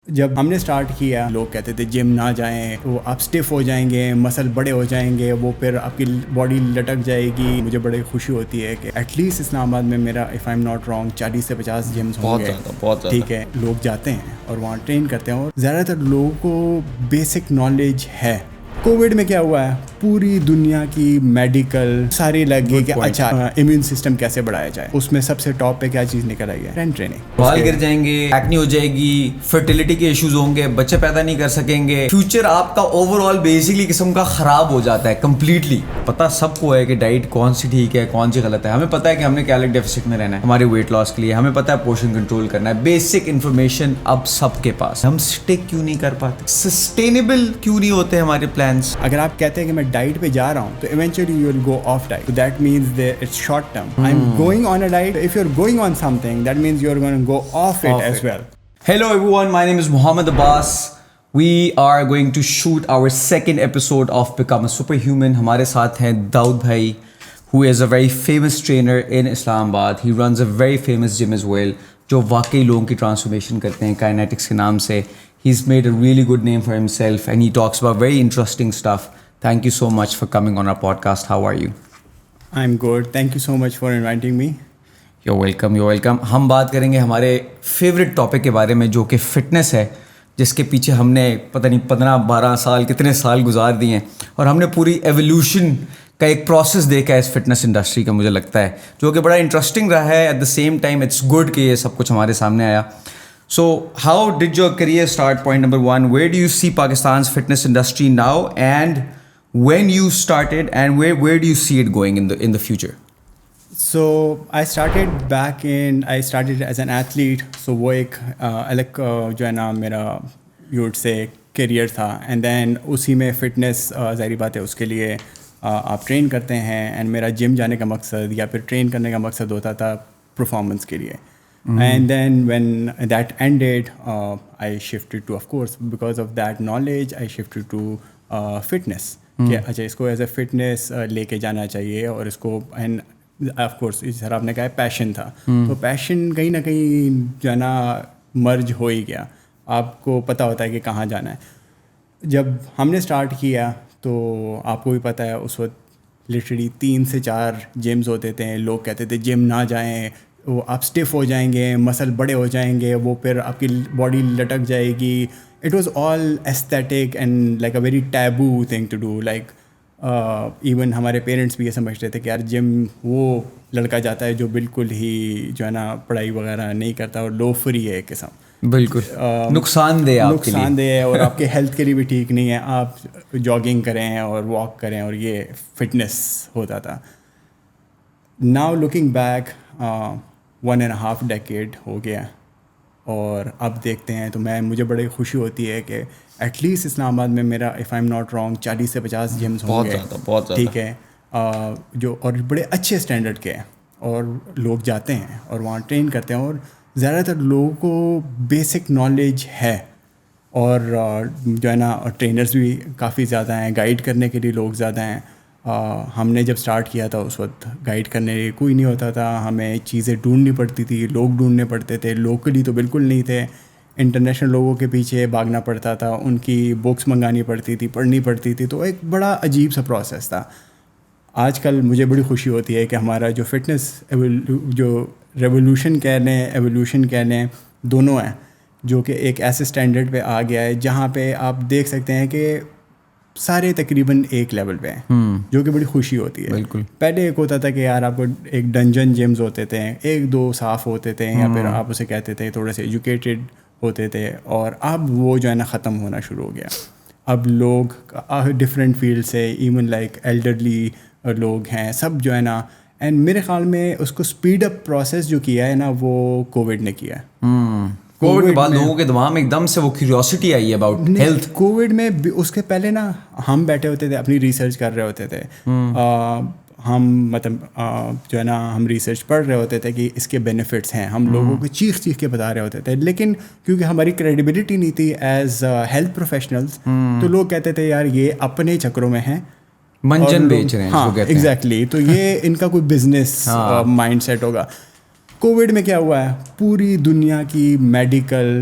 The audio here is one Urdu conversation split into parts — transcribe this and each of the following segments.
جب ہم نے اسٹارٹ کیا لوگ کہتے تھے جم نہ جائیں وہ آپ اسٹف ہو جائیں گے, مسل بڑے ہو جائیں گے, وہ پھر آپ کی باڈی لٹک جائے گی. مجھے بڑی خوشی ہوتی ہے کہ ایٹ لیسٹ اسلام آباد میں میرا if I am not wrong 40 سے 50 جمز ہوں گے. بہت زیادہ. ٹھیک ہے, لوگ جاتے ہیں اور وہاں ٹرین کرتے ہیں اور زیادہ تر لوگوں کو بیسک نالج ہے. کووڈ میں کیا ہوا ہے, پوری دنیا کی میڈیکل ساری لگ گئی کہ اچھا امیون سسٹم کیسے بڑھایا جائے. اس میں سب سے ٹاپ پہ کیا چیز نکل آئی ہے, ٹریننگ. بال گر جائیں گے, ایکنی ہو جائے گی, فرٹیلیٹی کے ایشوز ہوں گے, بچے پیدا نہیں کر سکیں گے, فیوچر آپ کا اوور آل بیسکلی قسم کا خراب ہو جاتا ہے کمپلیٹلی. پتہ سب کو ہے کہ ڈائٹ کون سی ٹھیک ہے کون سی غلط ہے. ہمیں پتہ ہے کہ ہم نے کیلوری ڈیفیسٹ میں رہنا ہے ہمارے ویٹ لاس کے لیے, ہمیں پتہ ہے پورشن کنٹرول کرنا ہے. بیسک انفارمیشن اب سب کے پاس. ہم اسٹک کیوں نہیں کر پاتے, سسٹینیبل کیوں نہیں ہوتے ہمارے پلانس. اگر آپ کہتے ہیں کہ میں ڈائٹ پہ جا رہا ہوں تو eventually you will go off diet. That means it's short term. I am going on a diet. If you are going on something that means you are going to go off it as well. Hello everyone, my name is Mohammed Abbas. We are going to shoot our second episode of Become a Superhuman. ہمارے ساتھ ہیں داؤد بھائی, who is a very famous trainer in Islamabad. He runs a very famous gym as well, جو واقعی لوگوں کی ٹرانسفارمیشن کرتے ہیں کائنیٹکس کے نام سے. He's made a really good name for himself and he talks about very interesting stuff. Thank you so much for coming on our podcast. How are you? I'm good. Thank you so much for inviting me. You're welcome, you're welcome. ہم بات کریں گے ہمارے فیوریٹ ٹاپک کے بارے میں جو کہ فٹنس ہے, جس کے پیچھے ہم نے پتہ نہیں 15-12 سال کتنے سال گزار دیے ہیں, اور ہم نے پوری ایولیوشن کا ایک پروسیس دیکھا ہے اس فٹنس انڈسٹری کا, مجھے لگتا ہے جو کہ بڑا انٹرسٹنگ رہا ہے. At the same time it's good کہ یہ سب کچھ ہمارے سامنے آیا. So how did your career start? Point number one, where do you see Pakistan's fitness industry now, and when you started, and where do you see it going in the future? So I started as an athlete. So وہ ایک الگ جو ہے نا میرا یوٹ سے کیریئر تھا, اینڈ دین اسی میں فٹنس ظاہری بات ہے اس کے لیے آپ ٹرین کرتے ہیں, اینڈ میرا جم جانے کا مقصد یا پھر ٹرین کرنے کا مقصد ہوتا تھا پرفارمنس کے لیے. And then when that ended, I shifted to, of course, because of that knowledge, I shifted to fitness. کہ اچھا اس کو ایز اے فٹنس لے کے جانا چاہیے, اور اس کو اینڈ آف کورس اس طرح آپ نے کہا پیشن تھا, تو پیشن کہیں نہ کہیں جو ہے نا مرج ہو ہی گیا. آپ کو پتہ ہوتا ہے کہ کہاں جانا ہے. جب ہم نے اسٹارٹ کیا تو آپ کو بھی پتہ ہے اس وقت لٹرلی 3 سے 4 جمز ہوتے تھے. لوگ کہتے تھے جم نہ جائیں, وہ آپ اسٹف ہو جائیں گے, مسل بڑے ہو جائیں گے, وہ پھر آپ کی باڈی لٹک جائے گی. It was all aesthetic and like a very taboo thing to do. Like even ہمارے پیرنٹس بھی یہ سمجھتے تھے کہ یار جم وہ لڑکا جاتا ہے جو بالکل ہی جو ہے نا پڑھائی وغیرہ نہیں کرتا اور لو فری ہے ایک قسم. بالکل نقصان دہ ہے اور آپ کے ہیلتھ کے لیے بھی ٹھیک نہیں ہے. آپ جاگنگ کریں اور واک کریں, اور یہ فٹنس ہوتا تھا. ناؤ لکنگ بیک 1.5 decade ہو گیا, اور اب دیکھتے ہیں تو مجھے بڑی خوشی ہوتی ہے کہ ایٹ لیسٹ اسلام آباد میں میرا if I am not wrong 40 سے 50 جمز ہوں گے. ٹھیک ہے, جو اور بڑے اچھے اسٹینڈرڈ کے ہیں, اور لوگ جاتے ہیں اور وہاں ٹرین کرتے ہیں, اور زیادہ تر لوگوں کو بیسک نالج ہے, اور جو ہے نا ٹرینرز بھی کافی زیادہ ہیں, گائیڈ کرنے کے لیے لوگ زیادہ ہیں. ہم نے جب اسٹارٹ کیا تھا اس وقت گائیڈ کرنے کے لیے کوئی نہیں ہوتا تھا. ہمیں چیزیں ڈھونڈنی پڑتی تھی, لوگ ڈھونڈنے پڑتے تھے. لوکلی تو بالکل نہیں تھے, انٹرنیشنل لوگوں کے پیچھے بھاگنا پڑتا تھا, ان کی بکس منگانی پڑتی تھی, پڑھنی پڑتی تھی. تو ایک بڑا عجیب سا پروسیس تھا. آج کل مجھے بڑی خوشی ہوتی ہے کہ ہمارا جو فٹنس جو ریولیوشن کہہ لیں, ایولیوشن کہہ لیں, دونوں ہیں, جو کہ ایک ایسے اسٹینڈرڈ پہ آ گیا ہے جہاں پہ آپ دیکھ سکتے ہیں کہ سارے تقریباً ایک لیول پہ ہیں, جو کہ بڑی خوشی ہوتی ہے. بالکل. پہلے ایک ہوتا تھا کہ یار آپ کو ایک ڈنجن جیمز ہوتے تھے, 1-2 صاف ہوتے تھے, یا پھر آپ اسے کہتے تھے تھوڑے سے ایجوکیٹڈ ہوتے تھے, اور اب وہ جو ہے نا ختم ہونا شروع ہو گیا. اب لوگ ڈفرینٹ فیلڈ سے, ایون لائک ایلڈرلی لوگ ہیں, سب جو ہے نا. اینڈ میرے خیال میں اس کو اسپیڈ اپ پروسیس جو کیا ہے نا وہ کووڈ نے کیا ہے. کووڈ کے بعد لوگوں کے دماغ میں ایک دم سے وہ کیوریوسٹی آئی ہے اباؤٹ ہیلتھ. کووڈ میں اس کے پہلے نا ہم بیٹھے ہوتے تھے, اپنی ریسرچ کر رہے ہوتے تھے. ہم مطلب جو ہے نا ہم ریسرچ پڑھ رہے ہوتے تھے کہ اس کے بینیفٹس ہیں, ہم لوگوں کو چیخ کے بتا رہے ہوتے تھے. لیکن کیونکہ ہماری کریڈیبلٹی نہیں تھی ایز ہیلتھ پروفیشنلز, تو لوگ کہتے تھے یار یہ اپنے چکروں میں ہیں, منجن بیچ رہے ہیں. ہاں ایگزیکٹلی, تو یہ ان کا کوئی بزنس مائنڈ سیٹ ہوگا. کووڈ میں کیا ہوا ہے, پوری دنیا کی میڈیکل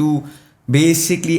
to basically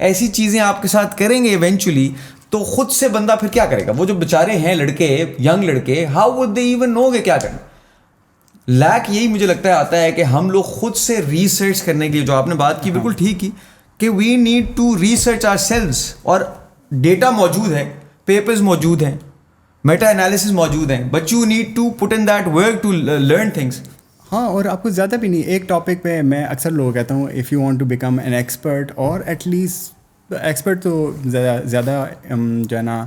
ایسی چیزیں آپ کے ساتھ کریں گے ایونچولی, تو خود سے بندہ پھر کیا کرے گا؟ وہ جو بیچارے ہیں لڑکے, ینگ لڑکے, how would they even know کہ کیا کرنا. لیک یہی مجھے لگتا ہے آتا ہے کہ ہم لوگ خود سے ریسرچ کرنے کے لیے, جو آپ نے بات کی بالکل ٹھیک کی, کہ we need to research ourselves. اور ڈیٹا موجود ہے, پیپرز موجود ہیں, میٹا انالیسس موجود ہیں, but you need to put in that work to learn things. ہاں, اور آپ کو زیادہ بھی نہیں, ایک ٹاپک پہ میں اکثر لوگوں کہتا ہوں, if you want to become an expert, اور ایٹ لیسٹ ایکسپرٹ تو زیادہ جو ہے نا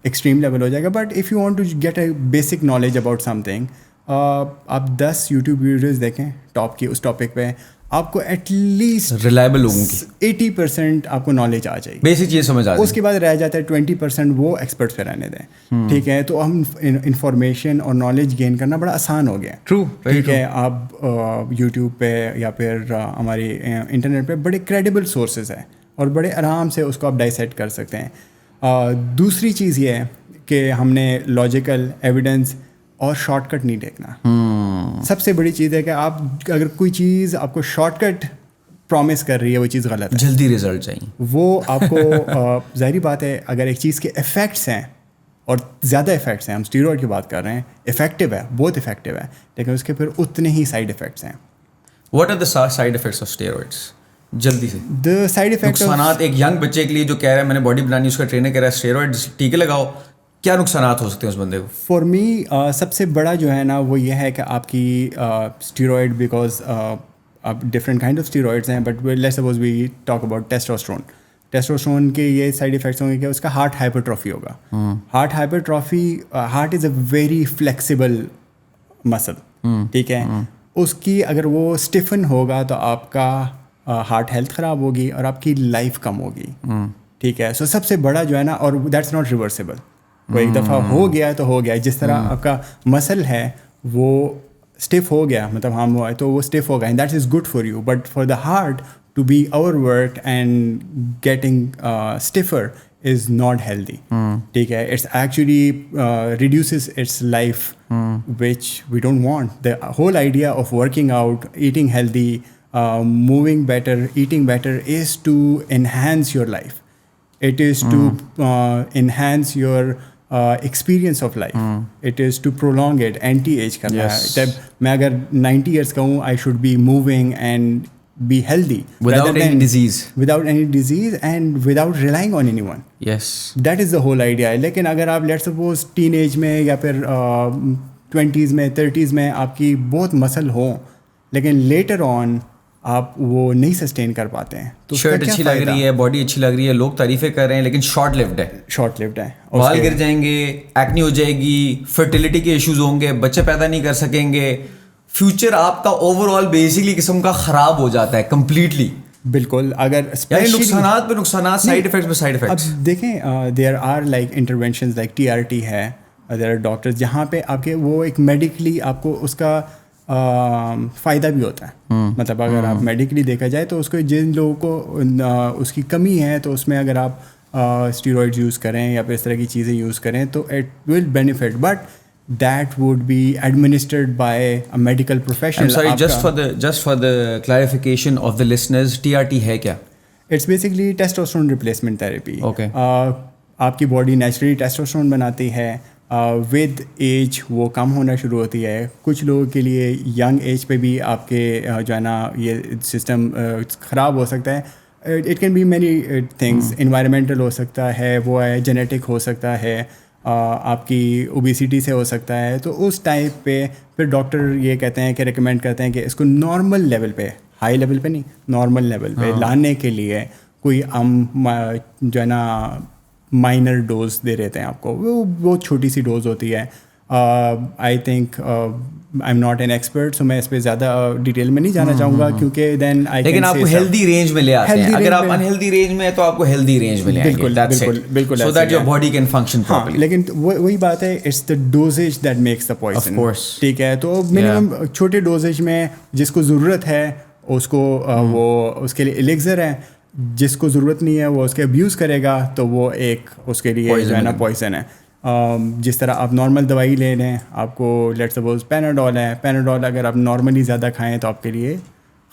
ایکسٹریم لیول ہو جائے گا, but if you want to get a basic knowledge about something, آپ 10 یوٹیوب ویڈیوز دیکھیں ٹاپ کی اس ٹاپک پہ, آپ کو ایٹ لیسٹ ریلائبل لوگوں کی 80% آپ کو نالج آ جائے گی, بیسک چیز سمجھ آ جائے. اس کے بعد رہ جاتا ہے 20% وہ ایکسپرٹس پہ رہنے دیں, ٹھیک ہے. تو ہم انفارمیشن اور نالج گین کرنا بڑا آسان ہو گیا. ٹرو, ٹھیک ہے. آپ یوٹیوب پہ یا پھر ہماری انٹرنیٹ پہ بڑے کریڈیبل سورسز ہیں, اور بڑے آرام سے اس کو آپ ڈائسیکٹ کر سکتے ہیں. دوسری چیز یہ ہے کہ ہم نے لاجیکل ایویڈنس اور شارٹ کٹ نہیں دیکھنا. سب سے بڑی چیز ہے کہ آپ اگر کوئی چیز آپ کو شارٹ کٹ پرومس کر رہی ہے, وہ چیز غلط ہے. جلدی رزلٹ چاہیے. وہ آپ کو ظاہری بات ہے, اگر ایک چیز کے افیکٹس ہیں اور زیادہ افیکٹس ہیں, ہم اسٹیرائڈ کی بات کر رہے ہیں, افیکٹو ہے, بہت افیکٹو ہے, لیکن اس کے پھر اتنے ہی سائڈ افیکٹس ہیں. What are the side effects of steroids? جلدی سے دا سائڈ افیکٹ نقصانات ایک ینگ بچے کے لیے جو کہہ رہا ہے میں نے باڈی بنانی, اس کا ٹرینر کہہ رہا ہے اسٹیرائڈز ٹیکے لگاؤ, کیا نقصانات ہو سکتے ہیں اس بندے کو؟ فار می سب سے بڑا جو ہے نا وہ یہ ہے کہ آپ کی اسٹیرائڈ, بیکاز اب ڈفرینٹ کائنڈ آف اسٹیرائڈس ہیں, but let's suppose we talk about testosterone. Testosterone کے یہ سائڈ افیکٹس ہوں گے کہ اس کا ہارٹ ہائپرٹرافی ہوگا. Heart hypertrophy, heart is a very flexible muscle, ٹھیک ہے. اس کی اگر وہ اسٹیفن ہوگا تو آپ کا ہارٹ ہیلتھ خراب ہوگی اور آپ کی لائف کم ہوگی, ٹھیک ہے. سو سب سے بڑا جو ہے نا, اور دیٹس ناٹ ریورسیبل, وہ ایک دفعہ ہو گیا تو ہو گیا. جس طرح آپ کا مسل ہے وہ اسٹیف ہو گیا, مطلب ہارم ہوا ہے تو وہ اسٹیف ہوگا, and that is good for you. But for the heart to be over work and getting stiffer is not healthy, ٹھیک ہے. It's actually reduces its life which we don't want. The whole idea of working out, eating healthy, moving better, eating better is to enhance your life. It is to enhance your experience of life. It is to prolong it, anti-age کرنا ہے. جب میں اگر 90 years کا ہوں, I should be moving and be healthy without any disease, and without relying on anyone. Yes, that is the whole idea. لیکن اگر آپ let's suppose teenage میں یا پھر 20s میں 30s میں آپ کی بہت مسل ہوں, لیکن لیٹر آن آپ وہ نہیں سسٹین کر پاتے ہیں, تو شرٹ اچھی لگ رہی ہے, باڈی اچھی لگ رہی ہے, لوگ تعریفیں کر رہے ہیں, لیکن شارٹ لیوڈ ہے, بال گر جائیں گے, ایکنی ہو جائے گی, فرٹیلیٹی کے ایشوز ہوں گے, بچے پیدا نہیں کر سکیں گے, فیوچر آپ کا اوور آل بیسکلی قسم کا خراب ہو جاتا ہے کمپلیٹلی. بالکل. اگر نقصانات پہ نقصانات, سائڈ افیکٹس پہ سائڈ افیکٹس. اب دیکھیں, there are like interventions like TRT ہے, دیر آر ڈاکٹرز جہاں پہ آپ کے وہ ایک میڈیکلی آپ کو اس کا فائدہ بھی ہوتا ہے. مطلب اگر آپ میڈیکلی دیکھا جائے تو اس کو جن لوگوں کو اس کی کمی ہے, تو اس میں اگر آپ اسٹیرائڈز یوز کریں یا پھر اس طرح کی چیزیں یوز کریں تو it will benefit, but that would be administered by a medical professional. Just for the clarification of the listeners, TRT ہے کیا؟ It's basically testosterone replacement therapy. Okay. آپ کی باڈی نیچرلی ٹیسٹوسٹرون بناتی ہے, ود ایج وہ کم ہونا شروع ہوتی ہے. کچھ لوگوں کے لیے ینگ ایج پہ بھی آپ کے جو ہے نا یہ سسٹم خراب ہو سکتا ہے. It can be many things, environmental ہو سکتا ہے, وہ ہے جینیٹک ہو سکتا ہے, آپ کی اوبیسٹی سے ہو سکتا ہے. تو اس ٹائپ پہ پھر ڈاکٹر یہ کہتے ہیں کہ ریکمینڈ کرتے ہیں کہ اس کو نارمل لیول پہ, ہائی لیول پہ نہیں, نارمل لیول پہ لانے کے لیے کوئی جو ہے نا مائنر ڈوز دے رہتے ہیں آپ کو. وہ بہت چھوٹی سی ڈوز ہوتی ہے. I think I am not an expert, so میں اس پہ زیادہ ڈیٹیل میں نہیں جانا چاہوں گا, کیونکہ دین لیکن آپ کو ہیلدی رینج میں لے آتے ہیں. اگر آپ انہیلدی رینج میں ہیں تو آپ کو ہیلدی رینج میں لے آئیں گے. بالکل, so that your body can function properly. لیکن وہی بات ہے, it's the dosage that makes the poison. ٹھیک ہے. تو منیمم چھوٹے ڈوزیج میں جس کو ضرورت ہے اس کو وہ اس کے لیے الیگزر ہے, جس کو ضرورت نہیں ہے وہ اس کے ابیوز کرے گا, تو وہ ایک اس کے لیے جو ہے نا پوائزن ہے. جس طرح آپ نارمل دوائی لے لیں, آپ کو لیٹ سپوز پیناڈول ہے, پیناڈول اگر آپ نارملی زیادہ کھائیں تو آپ کے لیے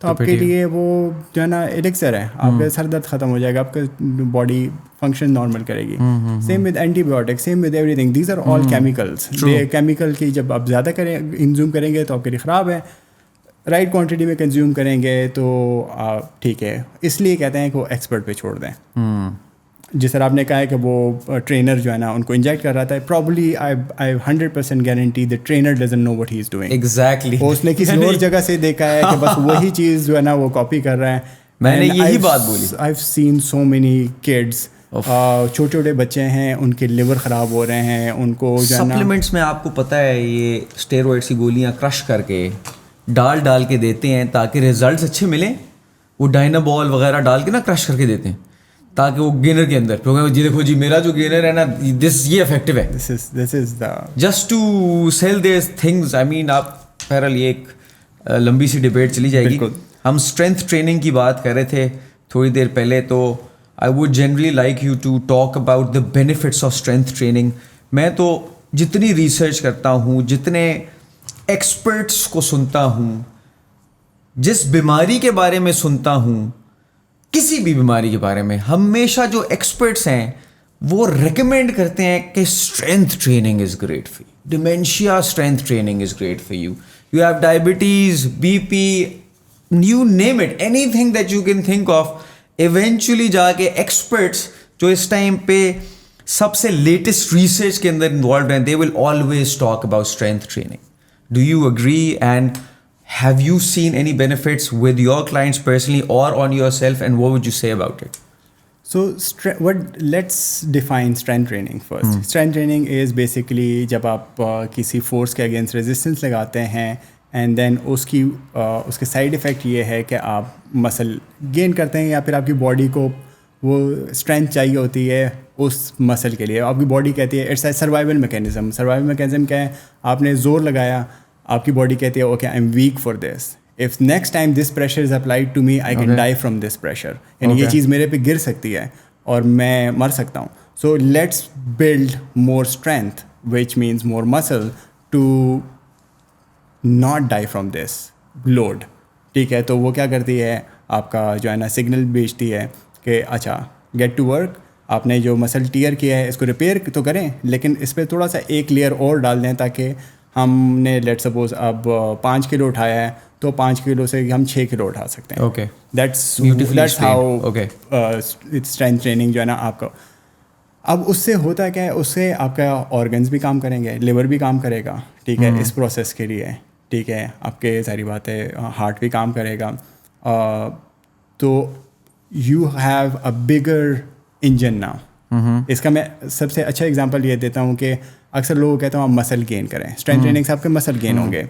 تو آپ کے لیے وہ جو ہے نا ایلیکسر ہے, آپ کا سر درد ختم ہو جائے گا, آپ کا باڈی فنکشن نارمل کرے گی. Same with antibiotic, same with everything, these are all chemicals. Chemical کی جب آپ زیادہ کنزیوم کریں گے تو آپ کے لیے خراب ہے. رائٹ کوانٹٹی میں کنزیوم کریں گے تو ٹھیک ہے. اس لیے کہتے ہیں کہ وہ ایکسپرٹ پہ چھوڑ دیں. جس طرح آپ نے کہا ہے کہ وہ ٹرینر جو ہے نا ان کو انجیکٹ کر رہا تھا, probably I 100% guarantee the trainer doesn't know what he is doing. Exactly اس نے کسی اور جگہ سے دیکھا ہے کہ بس وہی چیز جو ہے نا وہ کاپی کر رہا ہے. میں نے یہی بات بولی. I have seen so many kids, چھوٹے چھوٹے بچے ہیں, ان کے لیور خراب ہو رہے ہیں, ان کو سپلیمنٹس میں آپ کو پتہ ہے یہ اسٹیرائڈس کی گولیاں کرش کر کے ڈال کے دیتے ہیں تاکہ ریزلٹس اچھے ملیں. وہ ڈائنابال وغیرہ ڈال کے نا کرش کر کے دیتے ہیں تاکہ وہ گینر کے اندر جی دیکھو جی میرا جو گینر ہے نا یہ افیکٹو ہے, this is the just to sell these things. I mean آپ بہرحال یہ ایک لمبی سی ڈبیٹ چلی جائے گی. ہم اسٹرینتھ ٹریننگ کی بات کر رہے تھے تھوڑی دیر پہلے, تو I would generally like you to talk about the benefits of strength training. میں تو جتنی ریسرچ کرتا ہوں, جتنے ایکسپرٹس کو سنتا ہوں, جس بیماری کے بارے میں سنتا ہوں, کسی بھی بیماری کے بارے میں, ہمیشہ جو ایکسپرٹس ہیں وہ ریکمینڈ کرتے ہیں کہ strength training is great for you. ڈیمینشیا, strength training is great for you. You have diabetes, B P, you name it, any thing that you can think of. Eventually جا کے ایکسپرٹس جو اس ٹائم پہ سب سے لیٹسٹ ریسرچ کے اندر انوالوڈ ہیں, they will always talk about strength training. Do you agree, and have you seen any benefits with your clients personally or on yourself, and what would you say about it? So let's define strength training first. Strength training is basically جب آپ کسی فورس کے اگینسٹ ریزسٹنس لگاتے ہیں اینڈ دین اس کے سائڈ افیکٹ یہ ہے کہ آپ مسل گین کرتے ہیں, یا پھر آپ کی باڈی کو وہ اسٹرینتھ چاہیے ہوتی ہے اس مسل کے لیے. آپ کی باڈی کہتی ہے it's a survival mechanism. Survival mechanism کیا ہے, آپ نے زور لگایا, آپ کی باڈی کہتی ہے okay I am weak for this, if next time this pressure is applied to me I can die from this pressure. یعنی یہ چیز میرے پہ گر سکتی ہے اور میں مر سکتا ہوں. So let's build more strength which means more muscle to not die from this load. ٹھیک ہے, تو وہ کیا کرتی ہے, آپ کا جو ہے نا سگنل بھیجتی ہے کہ اچھا گیٹ ٹو ورک, آپ نے جو مسل ٹیئر کیا ہے اس کو ریپیئر تو کریں, لیکن اس پہ تھوڑا سا ایک لیئر اور ڈال دیں تاکہ ہم نے لیٹ سپوز اب 5 کلو اٹھایا ہے تو 5 کلو سے ہم 6 کلو اٹھا سکتے ہیں. Okay, that's how strength training جو ہے نا آپ کا. اب اس سے ہوتا کیا ہے, اس سے آپ کا آرگنز بھی کام کریں گے, لیور بھی کام کرے گا, ٹھیک ہے, اس پروسیس کے لیے. ٹھیک ہے, آپ کے ساری بات ہے, ہارٹ بھی کام کرے گا. تو you have a bigger engine now. اس کا میں سب سے اچھا اگزامپل یہ دیتا ہوں کہ اکثر لوگ کہتے ہیں آپ مسل گین کریں, اسٹرینتھ ٹریننگ سے آپ کے مسل گین ہوں گے,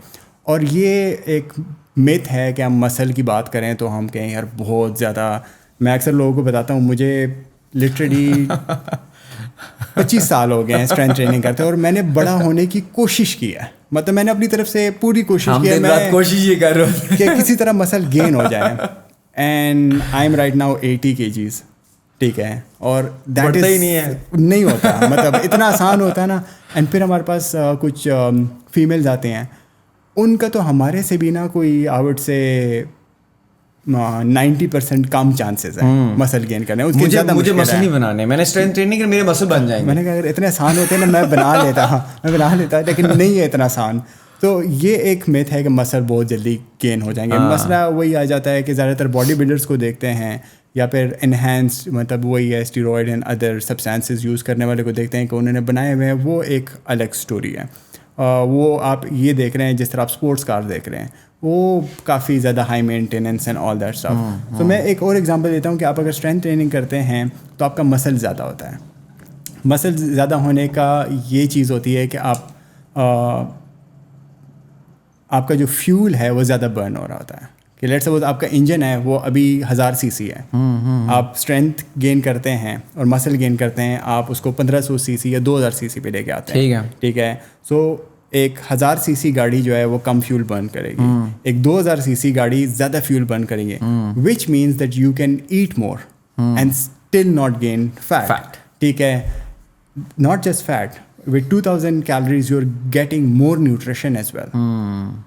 اور یہ ایک میتھ ہے کہ ہم مسل کی بات کریں تو ہم کہیں یار بہت زیادہ. میں اکثر لوگوں کو بتاتا ہوں مجھے لٹرلی 25 سال ہو گئے ہیں اسٹرینتھ ٹریننگ کرتے ہیں, اور میں نے بڑا ہونے کی کوشش کی ہے. مطلب میں نے اپنی طرف سے پوری کوشش کی ہے, میں کوشش یہ کر رہا ہوں کہ کسی طرح مسل گین ہو جائے. And I am right now 80 kgs. ٹھیک ہے, اور دیٹ از نہیں ہوتا, مطلب اتنا آسان ہوتا ہے نا. اینڈ پھر ہمارے پاس کچھ فیمیلز آتے ہیں, ان کا تو ہمارے سے بھی نا کوئی آؤٹ سے 90% کم چانسز ہیں مسل گین کرنے. مجھے مسل نہیں بنانے, میں نے اسٹرینتھ ٹریننگ کر میرے مسل بن جائیں گے. میں نے کہا اگر اتنے آسان ہوتے ہیں نا میں بنا لیتا, لیکن نہیں ہے اتنا آسان. تو یہ ایک میتھ ہے کہ مسل بہت جلدی گین ہو جائیں گے. مسئلہ وہی آ جاتا ہے کہ زیادہ تر باڈی بلڈرس کو دیکھتے ہیں یا پھر انہینسڈ, مطلب وہی ہے steroid and other substances use کرنے والے کو دیکھتے ہیں کہ انہوں نے بنائے ہوئے ہیں, وہ ایک الگ اسٹوری ہے. وہ آپ یہ دیکھ رہے ہیں جس طرح آپ اسپورٹس کار دیکھ رہے ہیں, وہ کافی زیادہ high maintenance and all that stuff. تو میں ایک اور ایگزامپل دیتا ہوں کہ آپ اگر اسٹرینتھ ٹریننگ کرتے ہیں تو آپ کا مسل زیادہ ہوتا ہے. مسل زیادہ ہونے کا یہ چیز ہوتی ہے کہ آپ کا جو فیول ہے وہ زیادہ برن ہو رہا ہوتا ہے. کہ لیٹ سپوز آپ کا انجن ہے وہ ابھی 1000 cc ہے, آپ اسٹرینتھ گین کرتے ہیں اور مسل گین کرتے ہیں, آپ اس کو 1500 cc یا 2000 cc پہ لے کے آتے ہیں. ٹھیک ہے, سو ایک 1000 cc گاڑی جو ہے وہ کم فیول برن کرے گی, ایک 2000 cc گاڑی زیادہ فیول برن کرے گی, which means that you can eat more and still not gain fat. ٹھیک ہے, not just fat, with 2000 calories you're getting more nutrition as well.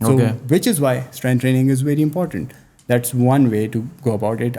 So which is why strength training is very important. That's one way to go about it.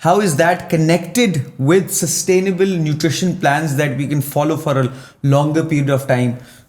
how is that connected with sustainable nutrition plans that we can follow for a longer period of time.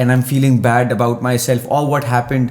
and I'm feeling bad about myself or what happened,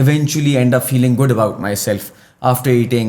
eventually end up feeling good about myself after eating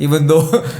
even though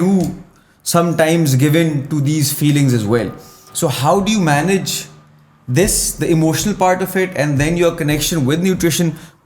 do sometimes give in to these feelings as well. So how do you manage this, the emotional part of it, and then your connection with nutrition?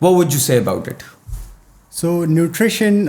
What would you say about it? So nutrition,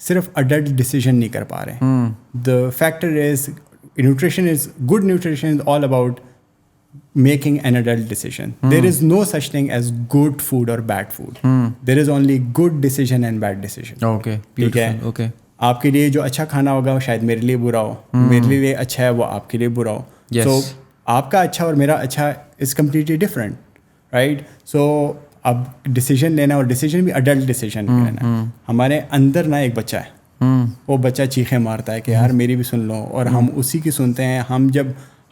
صرف اڈلٹ ڈیسیجن نہیں کر پا رہے. The factor is nutrition is good. Nutrition is all about making an adult decision. There is no such thing as good food or bad food. There is only good decision and bad decision. Okay, ٹھیک ہے. okay. آپ کے لیے جو اچھا کھانا ہوگا وہ شاید میرے لیے برا ہو, میرے لیے اچھا ہے وہ آپ کے لیے برا ہو. سو آپ کا اچھا اور میرا اچھا از کمپلیٹلی ڈفرینٹ, رائٹ. سو اب ڈیسیجن لینا, اور ڈیسیجن بھی اڈلٹ ڈیسیجن لینا. ہمارے اندر نا ایک بچہ ہے, وہ بچہ چیخیں مارتا ہے کہ یار میری بھی سن لو, اور ہم اسی کی سنتے ہیں. ہم جب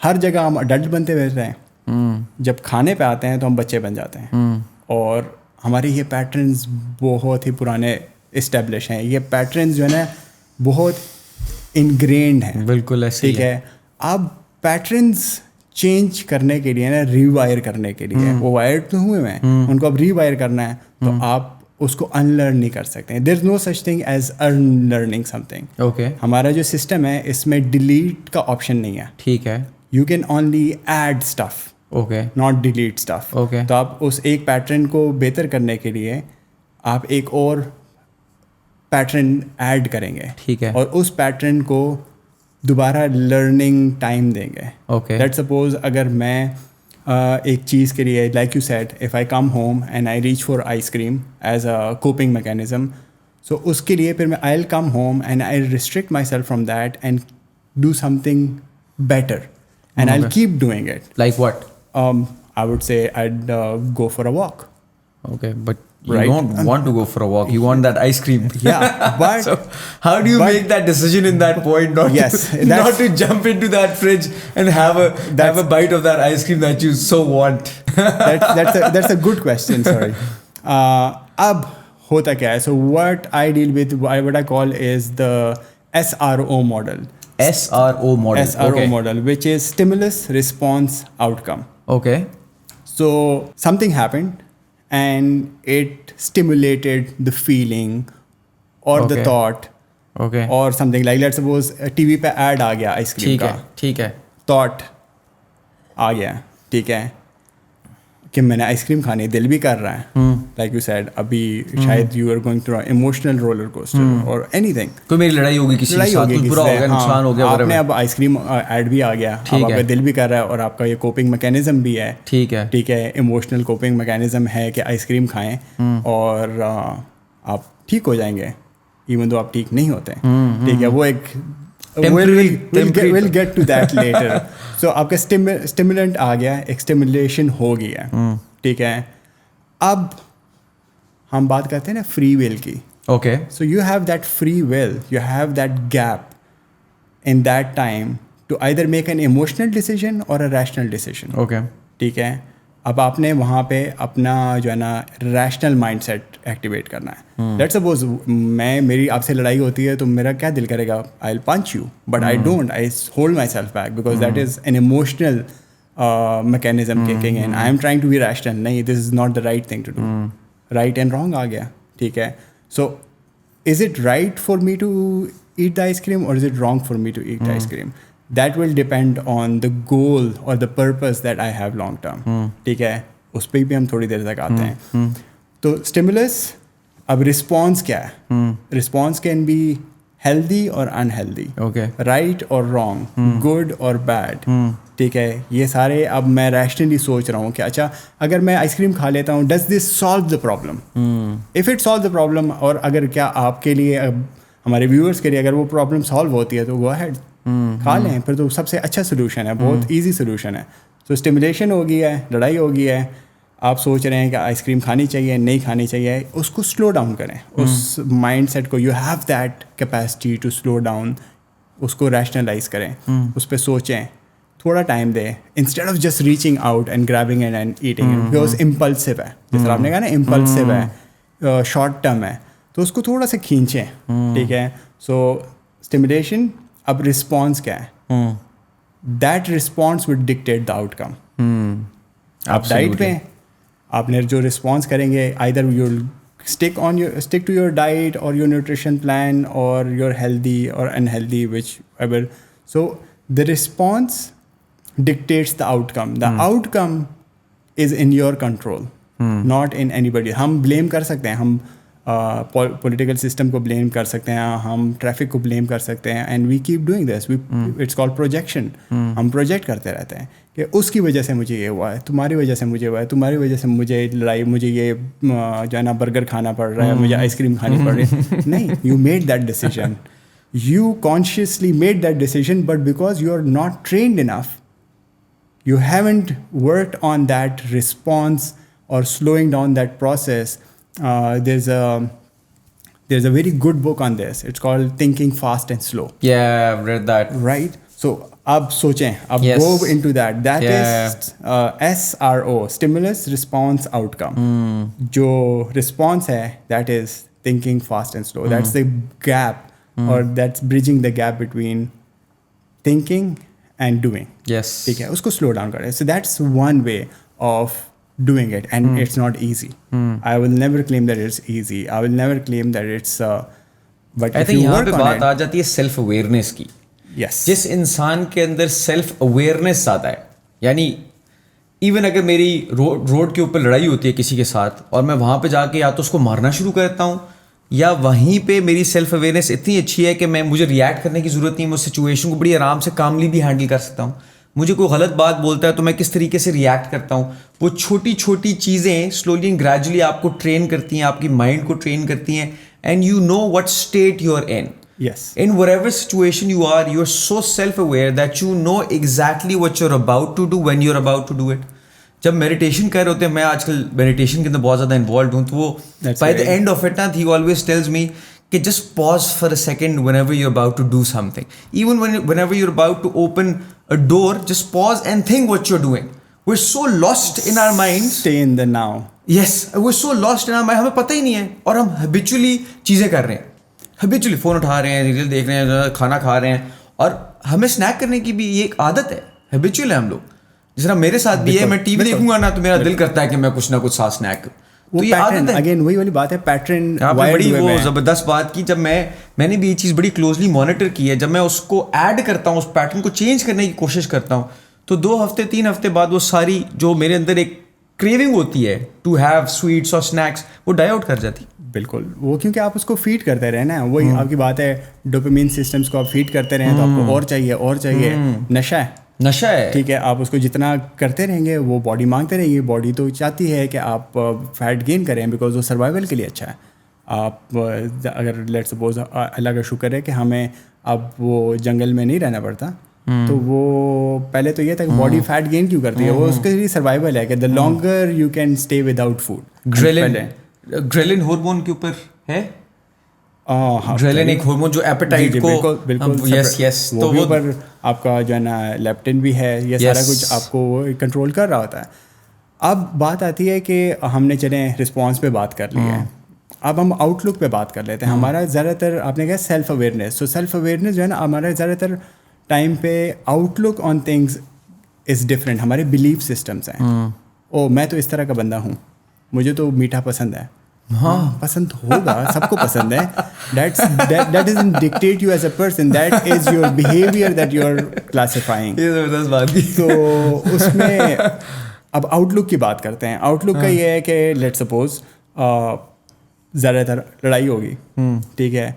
ہر جگہ ہم اڈلٹ بنتے رہتے ہیں, جب کھانے پہ آتے ہیں تو ہم بچے بن جاتے ہیں. اور ہمارے یہ پیٹرنز بہت ہی پرانے اسٹیبلش ہیں. یہ پیٹرنز جو ہے نا بہت انگرینڈ ہیں. بالکل ایسے ٹھیک ہے. اب پیٹرنز چینج کرنے کے لیے نا, ریوائر کرنے کے لیے, وہ وائر تو ہوئے ہیں, ان کو اب ریوائر کرنا ہے, تو آپ اس کو ان لرن نہیں کر سکتے ہیں. There is no such thing as in learning something. Okay. ہمارا جو سسٹم ہے اس میں ڈیلیٹ کا آپشن نہیں ہے. ٹھیک ہے. You can only add stuff, okay, not delete stuff. Okay. تو آپ اس ایک پیٹرن کو بہتر کرنے کے لیے آپ ایک اور پیٹرن ایڈ کریں گے. ٹھیک ہے. اور اس پیٹرن کو دوبارہ لرننگ ٹائم دیں گے. اوکے. لیٹ سپوز اگر میں ایک چیز کے لیے, like you said, if I come home and I reach for ice cream as a coping mechanism, so اس کے لیے پھر میں I will come home and I restrict myself from that and do something better, and I will keep doing it. Like what? I would say I'd go for a walk. Okay, but you don't want to go for a walk. You want that ice cream. Yeah, but so how do you make that decision in that point? Not to jump into that fridge and have a bite of that ice cream that you so want. That's a good question. Sorry. Ab hota kya hai? So what I deal with, what I call is the SRO model. SRO model, which is stimulus, response, outcome. Okay. So something happened and it stimulated the feeling or the thought, or something like, let's suppose TV پہ ایڈ آ گیا آئس کریم کا. ٹھیک ہے. تھاٹ آ گیا, ٹھیک ہے, کہ میں نے آئس کریم کھانی, دل بھی کر رہا ہے, لائک یو سیڈ. ابھی شاید you are going through emotional roller coaster or anything, کوئی میری لڑائی ہوگی کسی کے ساتھ, کچھ برا ہو گیا, نقصان ہو گیا, آپ نے اب آئس کریم ایڈ بھی آ گیا, اب آپ کا دل بھی کر رہا ہے, اور آپ کا یہ کوپنگ میکینزم بھی ہے. ٹھیک ہے. ٹھیک ہے, ایموشنل کوپنگ میکینزم ہے کہ آئس کریم کھائیں اور آپ ٹھیک ہو جائیں گے, ایون دو آپ ٹھیک نہیں ہوتے. ٹھیک ہے, وہ ایک we'll get to that later. So آپ کا اسٹیمولنٹ آ گیا, ایک اسٹیمولیشن ہو گیا. ٹھیک ہے, اب ہم بات کرتے ہیں نا فری ول کی. Okay. So you have that free will, you have that gap in that time to either make an emotional decision or a rational decision. Okay. ٹھیک ہے, اب آپ نے وہاں پہ اپنا جو ہے نا ریشنل مائنڈ سیٹ ایکٹیویٹ کرنا ہے. لیٹ سپوز میری آپ سے لڑائی ہوتی ہے تو میرا کیا دل کرے گا, I will punch you, but I don't, I hold myself back because that is an emotional mechanism kicking in. I am trying to be rational. نہیں, this is not the right thing to do. Right and wrong آ گیا. ٹھیک ہے, so is it right for me to eat the ice cream اور is it wrong for me to eat the ice cream? That will depend on دا گول اور the purpose that I have long term. ٹھیک ہے, اس پہ بھی ہم تھوڑی دیر تک آتے ہیں. تو اسٹیمولس, اب رسپانس کیا ہے؟ رسپانس کین بی ہیلدی اور انہیلدی, رائٹ اور رانگ, گڈ اور بیڈ. ٹھیک ہے, یہ سارے اب میں ریشنلی سوچ رہا ہوں کہ اچھا اگر میں آئس کریم کھا لیتا ہوں, does this solve the problem? If it solve the problem, اور اگر کیا آپ کے لیے, ہمارے ویورس کے لیے اگر وہ پرابلم سالو ہوتی ہے تو گو ہیڈ, کھا لیں, پھر تو سب سے اچھا سولوشن ہے, بہت ایزی سولوشن ہے. تو اسٹیمولیشن ہو گئی ہے, لڑائی ہو گئی ہے, آپ سوچ رہے ہیں کہ آئس کریم کھانی چاہیے, نہیں کھانی چاہیے, اس کو سلو ڈاؤن کریں. اس مائنڈ سیٹ کو, you have that capacity to slow down, اس کو ریشنلائز کریں, اس پہ سوچیں, تھوڑا ٹائم دیں, instead of just reaching out and grabbing it and eating it, because impulsive ہے, جس طرح آپ نے کہا نا امپلسو ہے, شارٹ ٹرم ہے, تو اس کو تھوڑا سا کھینچیں. ٹھیک ہے, سو اسٹیمولیشن. اب رسپانس کیا ہے؟ That response would dictate the outcome. آپ ڈائٹ پہ, آپ نے جو رسپانس کریں گے, either you stick to your diet اور یور نیوٹریشن پلان اور یور ہیلدی اور unhealthy, whichever. So the response dictates the outcome. The outcome is in your control, not in anybody. ہم بلیم کر سکتے ہیں, ہم پولیٹیکل سسٹم کو بلیم کر سکتے ہیں, ہم ٹریفک کو بلیم کر سکتے ہیں, and we keep doing this, it's call projection. ہم پروجیکٹ کرتے رہتے ہیں کہ اس کی وجہ سے مجھے یہ ہوا ہے, تمہاری وجہ سے مجھے ہوا ہے, تمہاری وجہ سے مجھے لڑائی, مجھے یہ جو ہے نا برگر کھانا پڑ رہا ہے, مجھے آئس کریم کھانی پڑ رہی ہے. نہیں, you made that decision, you consciously made that decision, but because you are not trained enough, you haven't worked on that response or slowing down that process. There's a very good book on this. It's called Thinking Fast and Slow. Yeah, I've read that. Right? So ab sochein, ab Yes. go into that. That is SRO, stimulus response outcome. Jo response hai, that is thinking fast and slow. That's the gap. اور that's bridging the gap between thinking and doing. Yes, ٹھیک ہے, اس کو سلو ڈاؤن کریں. So that's one way of doing it, and it's not easy. I will never claim that it's easy, I will never claim that it's, but I think یہاں پہ بات آ جاتی ہے سیلف اویئرنیس کی. یس, جس انسان کے اندر سیلف اویئرنیس زیادہ ہے, یعنی ایون اگر میری روڈ کے اوپر لڑائی ہوتی ہے کسی کے ساتھ اور میں وہاں پہ جا کے یا تو اس کو مارنا شروع کرتا ہوں, یا وہیں پہ میری سیلف اویئرنیس اتنی اچھی ہے کہ مجھے ریئیکٹ کرنے کی ضرورت نہیں, میں اس سچویشن کو بڑی آرام سے کاملی بھی ہینڈل کر سکتا ہوں. مجھے کوئی غلط بات بولتا ہے تو میں کس طریقے سے ریئیکٹ کرتا ہوں. وہ چھوٹی چھوٹی چیزیں سلولی اینڈ گریجولی آپ کو ٹرین کرتی ہیں, آپ کی مائنڈ کو ٹرین کرتی ہیں, and you know what state you are in. Yes, In whatever situation you are so self-aware that you know exactly what you're about to do when you're about to do it. جب میڈیٹیشن کر رہے ہوتے ہیں, میں آج کل میڈیٹیشن کے اندر بہت زیادہ انوالوڈ ہوں, تو وہ by the end of it نا, ہی آلویز ٹیلز می کہ just pause for a second whenever you about to do something, even whenever you about to open a door, just pause and think what you are doing. We are so lost in our mind. Stay in the now. Yes, we are so lost in our mind, ہمیں پتہ ہی نہیں ہے, اور ہم ہیبیچولی چیزیں کر رہے ہیں, ہیبیچولی فون اٹھا رہے ہیں, ریل دیکھ رہے ہیں, کھانا کھا رہے ہیں, اور ہمیں اسنیک کرنے کی بھی یہ ایک عادت ہے, ہیبیچوئل ہے ہم لوگ. جس طرح میرے ساتھ بھی ہے, میں ٹی وی دیکھوں گا نا تو میرا دل کرتا ہے کہ میں کچھ نہ کچھ ساتھ اسنیک کروں. تو یہ عادت ہے. اگین وہی والی بات ہے, پیٹرن. آپ نے بڑی وہ زبردست بات کی. جب میں نے بھی یہ چیز بڑی کلوزلی مانیٹر کی ہے, جب میں اس کو ایڈ کرتا ہوں, اس پیٹرن کو چینج کرنے کی کوشش کرتا ہوں, تو 2 ہفتے 3 ہفتے بعد وہ ساری جو میرے اندر ایک کریونگ ہوتی ہے ٹو ہیو سویٹس اور اسنیکس, وہ ڈائی آؤٹ کر جاتی. بالکل, وہ کیونکہ آپ اس کو فیڈ کرتے رہے نا, وہی آپ کی بات ہے, ڈوپامین سسٹمس کو آپ فیڈ کرتے رہیں تو آپ کو اور چاہیے اور چاہیے. نشہ ہے. ٹھیک ہے, آپ اس کو جتنا کرتے رہیں گے وہ باڈی مانگتے رہیں گے. باڈی تو چاہتی ہے کہ آپ فیٹ گین کریں, بیکاز وہ سروائیول کے لیے اچھا ہے. آپ اگر لیٹ سپوز اللہ کا شکر ہے کہ ہمیں اب وہ جنگل میں نہیں رہنا پڑتا, تو وہ پہلے تو یہ تھا کہ باڈی فیٹ گین کیوں کرتی ہے, وہ اس کے لیے سروائیول ہے کہ the longer you can stay without food. Ghrelin hormone کے اوپر ہے, گریلن ایک ہارمون جو ایپیٹائٹ کو, بالکل یس یس, تو وہ پر آپ کا جو ہے نا لیپٹن بھی ہے, یہ سارا کچھ آپ کو کنٹرول کر رہا ہوتا ہے. اب بات آتی ہے کہ ہم نے چلیں رسپانس پہ بات کر لی ہے, اب ہم آؤٹ لک پہ بات کر لیتے ہیں. ہمارا زیادہ تر آپ نے کہا سیلف اویئرنیس, تو سیلف اویئرنیس جو ہے نا ہمارا زیادہ تر ٹائم پہ outlook on things is different. ہمارے بلیف سسٹمس ہیں, او میں تو اس طرح کا بندہ ہوں, مجھے تو میٹھا پسند ہے. ہاں پسند ہوگا, سب کو پسند ہے. That doesn't dictate you as a person. That is your behavior that you are classifying. تو اس میں اب آؤٹ لک کی بات کرتے ہیں. آؤٹ لک کا یہ ہے کہ لیٹ سپوز زیادہ تر لڑائی ہوگی, ٹھیک ہے,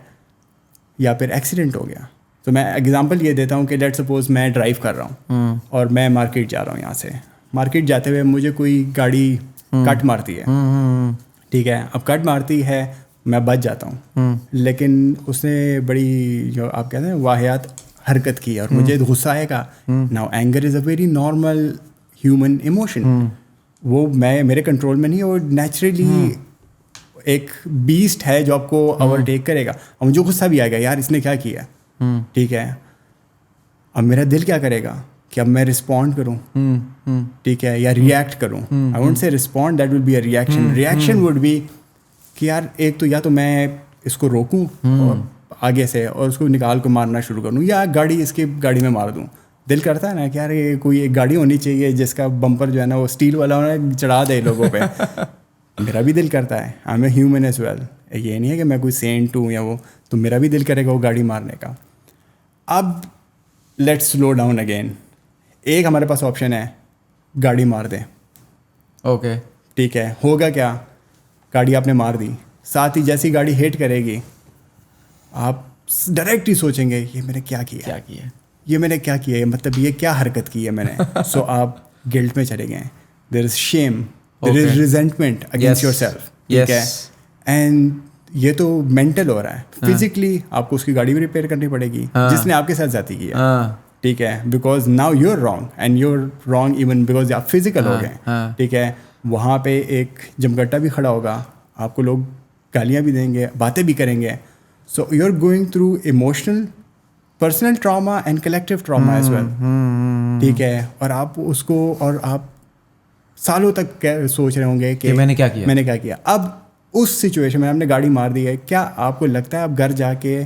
یا پھر ایکسیڈنٹ ہو گیا. تو میں اگزامپل یہ دیتا ہوں کہ لیٹ سپوز میں ڈرائیو کر رہا ہوں اور میں مارکیٹ جا رہا ہوں. یہاں سے مارکیٹ جاتے ہوئے مجھے کوئی گاڑی کٹ مارتی ہے, ٹھیک ہے. اب کٹ مارتی ہے, میں بچ جاتا ہوں, لیکن اس نے بڑی جو آپ کہتے ہیں واحد حرکت کی اور مجھے غصہ آئے گا. Now anger is a very normal human emotion. وہ میرے کنٹرول میں نہیں ہے, وہ نیچرلی ایک بیسٹ ہے جو آپ کو اوورٹیک کرے گا. اور مجھے غصہ بھی آئے گا, یار اس نے کیا کیا, ٹھیک ہے. اب میرا دل کیا کرے گا کہ اب میں رسپونڈ کروں, ٹھیک ہے, یا ریئیکٹ کروں. I won't say respond, that will be a reaction. Reaction would be کہ یار ایک تو یا تو میں اس کو روکوں اور آگے سے اور اس کو نکال کو مارنا شروع کروں, یا گاڑی اس کی گاڑی میں مار دوں. دل کرتا ہے نا کہ یار یہ کوئی ایک گاڑی ہونی چاہیے جس کا بمپر جو ہے نا وہ اسٹیل والا ہونا, چڑھا دے لوگوں پہ. میرا بھی دل کرتا ہے, I am a human as well. یہ نہیں ہے کہ میں کوئی سینٹ ہوں یا وہ, تو میرا بھی دل کرے گا وہ گاڑی مارنے کا. اب لیٹس سلو ڈاؤن اگین. ایک ہمارے پاس آپشن ہے, گاڑی مار دیں. اوکے, ٹھیک ہے, ہوگا کیا, گاڑی آپ نے مار دی, ساتھ ہی جیسی گاڑی ہیٹ کرے گی آپ ڈائریکٹ ہی سوچیں گے یہ میں نے کیا کیا یہ میں نے کیا کیا ہے, مطلب یہ کیا حرکت کی ہے میں نے. سو آپ گلٹ میں چلے گئے. دیر از شیم, دیر از ریزنٹمنٹ اگینسٹ یور سیلف. ٹھیک ہے, اینڈ یہ تو مینٹل ہو رہا ہے. فزیکلی آپ کو اس کی گاڑی بھی ریپیئر کرنی پڑے گی جس نے آپ کے ساتھ زیادتی کی ہے. ٹھیک ہے, because now you are wrong and you are wrong even because آپ فزیکل ہو گئے. ٹھیک ہے, وہاں پہ ایک جمگٹا بھی کھڑا ہوگا, آپ کو لوگ گالیاں بھی دیں گے, باتیں بھی کریں گے. So you are going through emotional personal trauma and collective trauma as well. ٹھیک ہے, اور آپ اس کو اور آپ سالوں تک سوچ رہے ہوں گے کہ میں نے کیا کیا. اب اس سچویشن میں آپ نے گاڑی مار دی ہے, کیا آپ کو لگتا ہے آپ گھر جا کے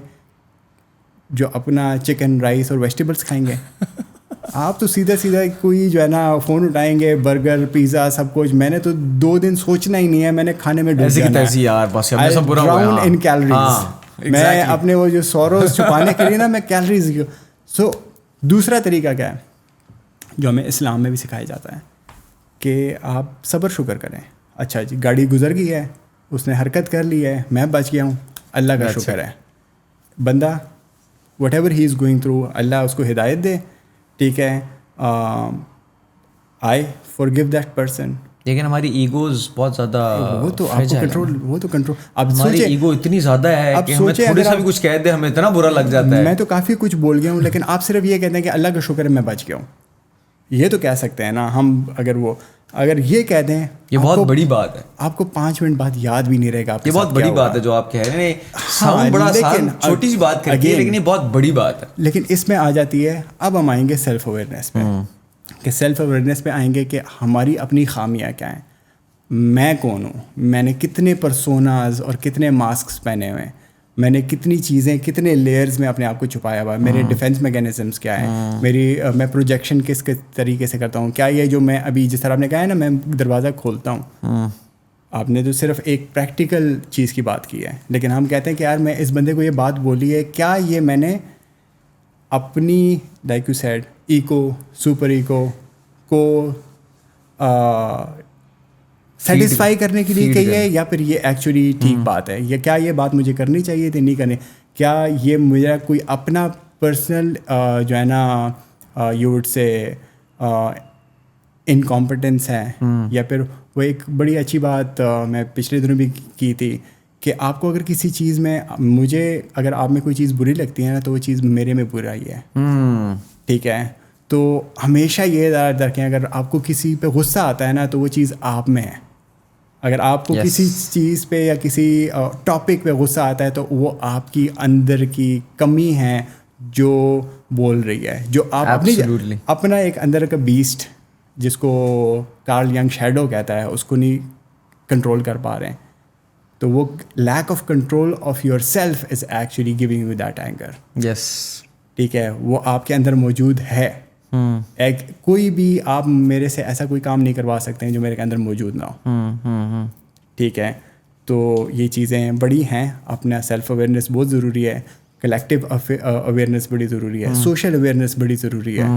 جو اپنا چکن رائس اور ویجیٹیبلس کھائیں گے؟ آپ تو سیدھا کوئی جو ہے نا فون اٹھائیں گے, برگر پیزا سب کچھ. میں نے تو 2 دن سوچنا ہی نہیں ہے, میں نے کھانے میں ڈوب جانا ان کیلریز. میں اپنے وہ جو سوروز چھپانے کے لیے نا میں کیلریز. سو دوسرا طریقہ کیا ہے جو ہمیں اسلام میں بھی سکھایا جاتا ہے کہ آپ صبر شکر کریں. اچھا جی, گاڑی گزر گئی ہے, اس نے حرکت کر لی ہے, میں بچ گیا ہوں, اللہ کا شکر ہے. بندہ whatever he is going through, اللہ اس کو ہدایت دے. ٹھیک ہے, آئی فارگیو دیٹ پرسن. لیکن ہماری ایگوز بہت زیادہ وہ تو آپ کو کنٹرول, وہ تو کنٹرول. اب ہماری ایگو اتنی زیادہ ہے کہ ہمیں تھوڑا سا بھی کچھ کہہ دے ہمیں اتنا برا لگ جاتا ہے. میں تو کافی کچھ بول گیا ہوں, لیکن آپ صرف یہ کہتے ہیں کہ اللہ کا شکر ہے میں بچ گیا ہوں. یہ تو کہہ سکتے ہیں نا ہم. اگر یہ کہہ دیں یہ بہت بڑی بات ہے, آپ کو 5 منٹ بعد یاد بھی نہیں رہے گا. یہ بہت بڑی بات ہے جو آپ کہہ رہے ہیں. ساؤنڈ بڑا آسان چھوٹی سی بات کرتی ہے لیکن یہ بہت بڑی بات ہے. لیکن اس میں آ جاتی ہے, اب ہم آئیں گے سیلف اویئرنیس پہ, کہ سیلف اویئرنیس پہ آئیں گے کہ ہماری اپنی خامیاں کیا ہیں. میں کون ہوں, میں نے کتنے پرسوناز اور کتنے ماسکس پہنے ہوئے ہیں, میں نے کتنی چیزیں کتنے لیئرز میں اپنے آپ کو چھپایا ہوا ہے, میرے ڈیفینس میکینزمس کیا ہیں, میں پروجیکشن کس طریقے سے کرتا ہوں. کیا یہ جو میں ابھی جس طرح آپ نے کہا ہے نا میں دروازہ کھولتا ہوں, آپ نے تو صرف ایک پریکٹیکل چیز کی بات کی ہے, لیکن ہم کہتے ہیں کہ یار میں اس بندے کو یہ بات بولی ہے, کیا یہ میں نے اپنی like you said ego super ego کو سیٹسفائی کرنے کے لیے کہی ہے, یا پھر یہ ایکچولی ٹھیک بات ہے, یا کیا یہ بات مجھے کرنی چاہیے تھی نہیں کرنی, کیا یہ میرا کوئی اپنا پرسنل جو ہے نا یو وڈ سے انکمپٹنس ہے, یا پھر وہ ایک بڑی اچھی بات میں پچھلے دنوں بھی کی تھی کہ آپ کو اگر کسی چیز میں مجھے اگر آپ میں کوئی چیز بری لگتی ہے نا تو وہ چیز میرے میں برا ہی ہے. ٹھیک ہے, تو ہمیشہ یہ یاد رکھیں اگر آپ کو کسی پہ غصہ آتا ہے نا تو وہ چیز آپ میں ہے. اگر آپ کو کسی چیز پہ یا کسی ٹاپک پہ غصہ آتا ہے تو وہ آپ کی اندر کی کمی ہے جو بول رہی ہے, جو آپ اپنا ایک اندر کا بیسٹ جس کو کارل ینگ شیڈو کہتا ہے اس کو نہیں کنٹرول کر پا رہے ہیں. تو وہ lack of control of yourself is actually giving you that anger. Yes, ٹھیک ہے, وہ آپ کے اندر موجود ہے. ایک کوئی بھی آپ میرے سے ایسا کوئی کام نہیں کروا سکتے ہیں جو میرے کے اندر موجود نہ ہو. ٹھیک ہے, تو یہ چیزیں بڑی ہیں. اپنا سیلف اویئرنیس بہت ضروری ہے, کلیکٹیو اویئرنیس بڑی ضروری ہے, سوشل اویئرنیس بڑی ضروری ہے,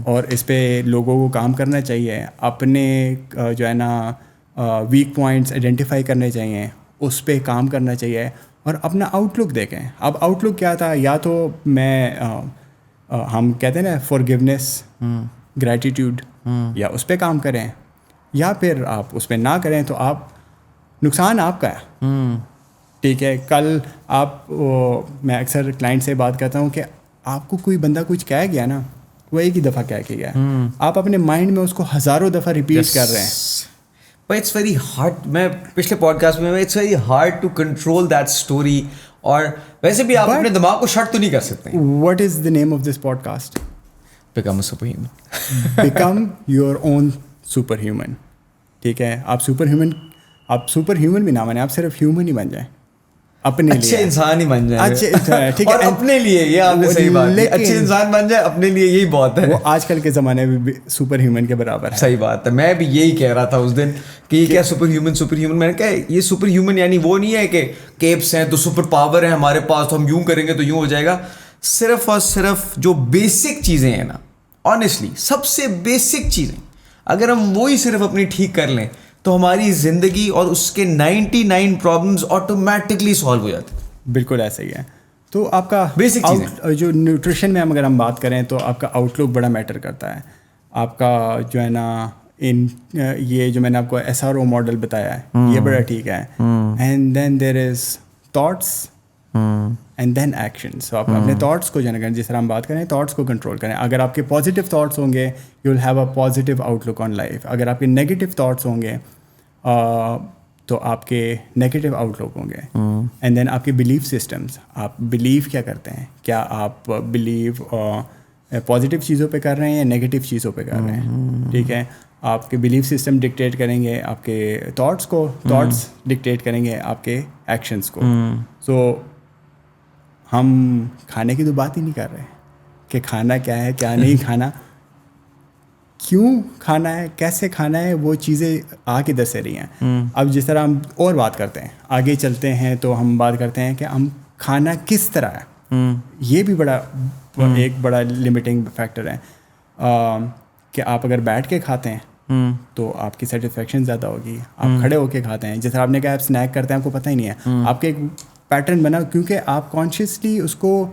اور اس پہ لوگوں کو کام کرنا چاہیے. اپنے جو ہے نا ویک پوائنٹس آئیڈینٹیفائی کرنے چاہیے, اس پہ کام کرنا چاہیے, اور اپنا آؤٹ لک دیکھیں. اب آؤٹ لک کیا تھا, یا تو میں ہم کہتے ہیں نا فارگیونیس گریٹیٹیوڈ, یا اس پہ کام کریں, یا پھر آپ اس پہ نہ کریں تو آپ نقصان آپ کا ہے. ٹھیک ہے, کل آپ میں اکثر کلائنٹ سے بات کرتا ہوں کہ آپ کو کوئی بندہ کچھ کہہ گیا نا, وہ ایک ہی دفعہ کہہ کے گیا, آپ اپنے مائنڈ میں اس کو ہزاروں دفعہ ریپیٹ کر رہے ہیں. بٹ اٹس ویری ہارڈ, میں پچھلے پوڈ کاسٹ میں it's very hard to control that story. اور ویسے بھی آپ اپنے دماغ کو شٹ تو نہیں کر سکتے. What is the name of this podcast? Become a superhuman. Become your own superhuman. ٹھیک ہے, آپ سپر ہیومن بھی نہ بنیں, آپ صرف ہیومن ہی بن جائیں اپنے لیے, اچھے انسان ہی بن جائیں. ٹھیک ہے, اپنے لیے, یہ آپ نے صحیح بات کی, اچھے انسان بن جائے اپنے لیے, یہی بہت ہے. وہ آج کل کے زمانے میں بھی سپر ہیومن کے برابر ہے. صحیح بات ہے, میں بھی یہی کہہ رہا تھا اس دن کہ یہ کیا سپر ہیومن. میں نے کہا یہ سپر ہیومن یعنی وہ نہیں ہے کہ کیپس ہیں تو سپر پاور ہے ہمارے پاس تو ہم یوں کریں گے تو یوں ہو جائے گا. صرف اور صرف جو بیسک چیزیں ہیں نا, آنیسٹلی سب سے بیسک چیزیں اگر ہم وہی صرف اپنی ٹھیک کر لیں تو ہماری زندگی اور اس کے 99 پرابلمس آٹومیٹکلی سالو ہو جاتے ہیں. بالکل ایسا ہی ہے. تو آپ کا بیسک چیزیں جو نیوٹریشن میں اگر ہم بات کریں تو آپ کا آؤٹ لک بڑا میٹر کرتا ہے. آپ کا جو ہے نا یہ جو میں نے آپ کو SRO ماڈل بتایا ہے یہ بڑا ٹھیک ہے. And then there is thoughts and then actions. تو آپ اپنے تھاٹس کو جو ہے نا جس طرح ہم بات کریں تھاٹس کو کنٹرول کریں. اگر آپ کے پازیٹیو تھاٹس ہوں گے you will have a positive outlook on life. اگر آپ کے نیگیٹیو تھاٹس ہوں گے تو آپ کے نیگیٹیو آؤٹ لک ہوں گے. اینڈ دین آپ کے بلیف سسٹمس, آپ بلیو کیا کرتے ہیں, کیا آپ بلیو پازیٹیو چیزوں پہ کر رہے ہیں یا نیگیٹیو چیزوں پہ کر رہے ہیں. ٹھیک ہے, آپ کے بلیف سسٹم ڈکٹیٹ کریں گے آپ کے تھاٹس کو, تھاٹس ڈکٹیٹ کریں گے آپ کے ایکشنس کو. سو ہم کھانے کی تو بات ہی نہیں کر رہے کہ کھانا کیا ہے کیا نہیں کھانا, کیوں کھانا ہے, کیسے کھانا ہے, وہ چیزیں آ کے دس رہی ہیں. اب جس طرح ہم اور بات کرتے ہیں آگے چلتے ہیں تو ہم بات کرتے ہیں کہ ہم کھانا کس طرح ہے. یہ بھی ایک بڑا لمیٹنگ فیکٹر ہے کہ آپ اگر بیٹھ کے کھاتے ہیں تو آپ کی سیٹسفیکشن زیادہ ہوگی. آپ کھڑے ہو کے کھاتے ہیں, جیسے آپ نے کہا آپ اسنیک کرتے ہیں آپ کو پتہ ہی نہیں ہے, آپ کے ایک پیٹرن بنا کیونکہ آپ کانشیسلی اس کو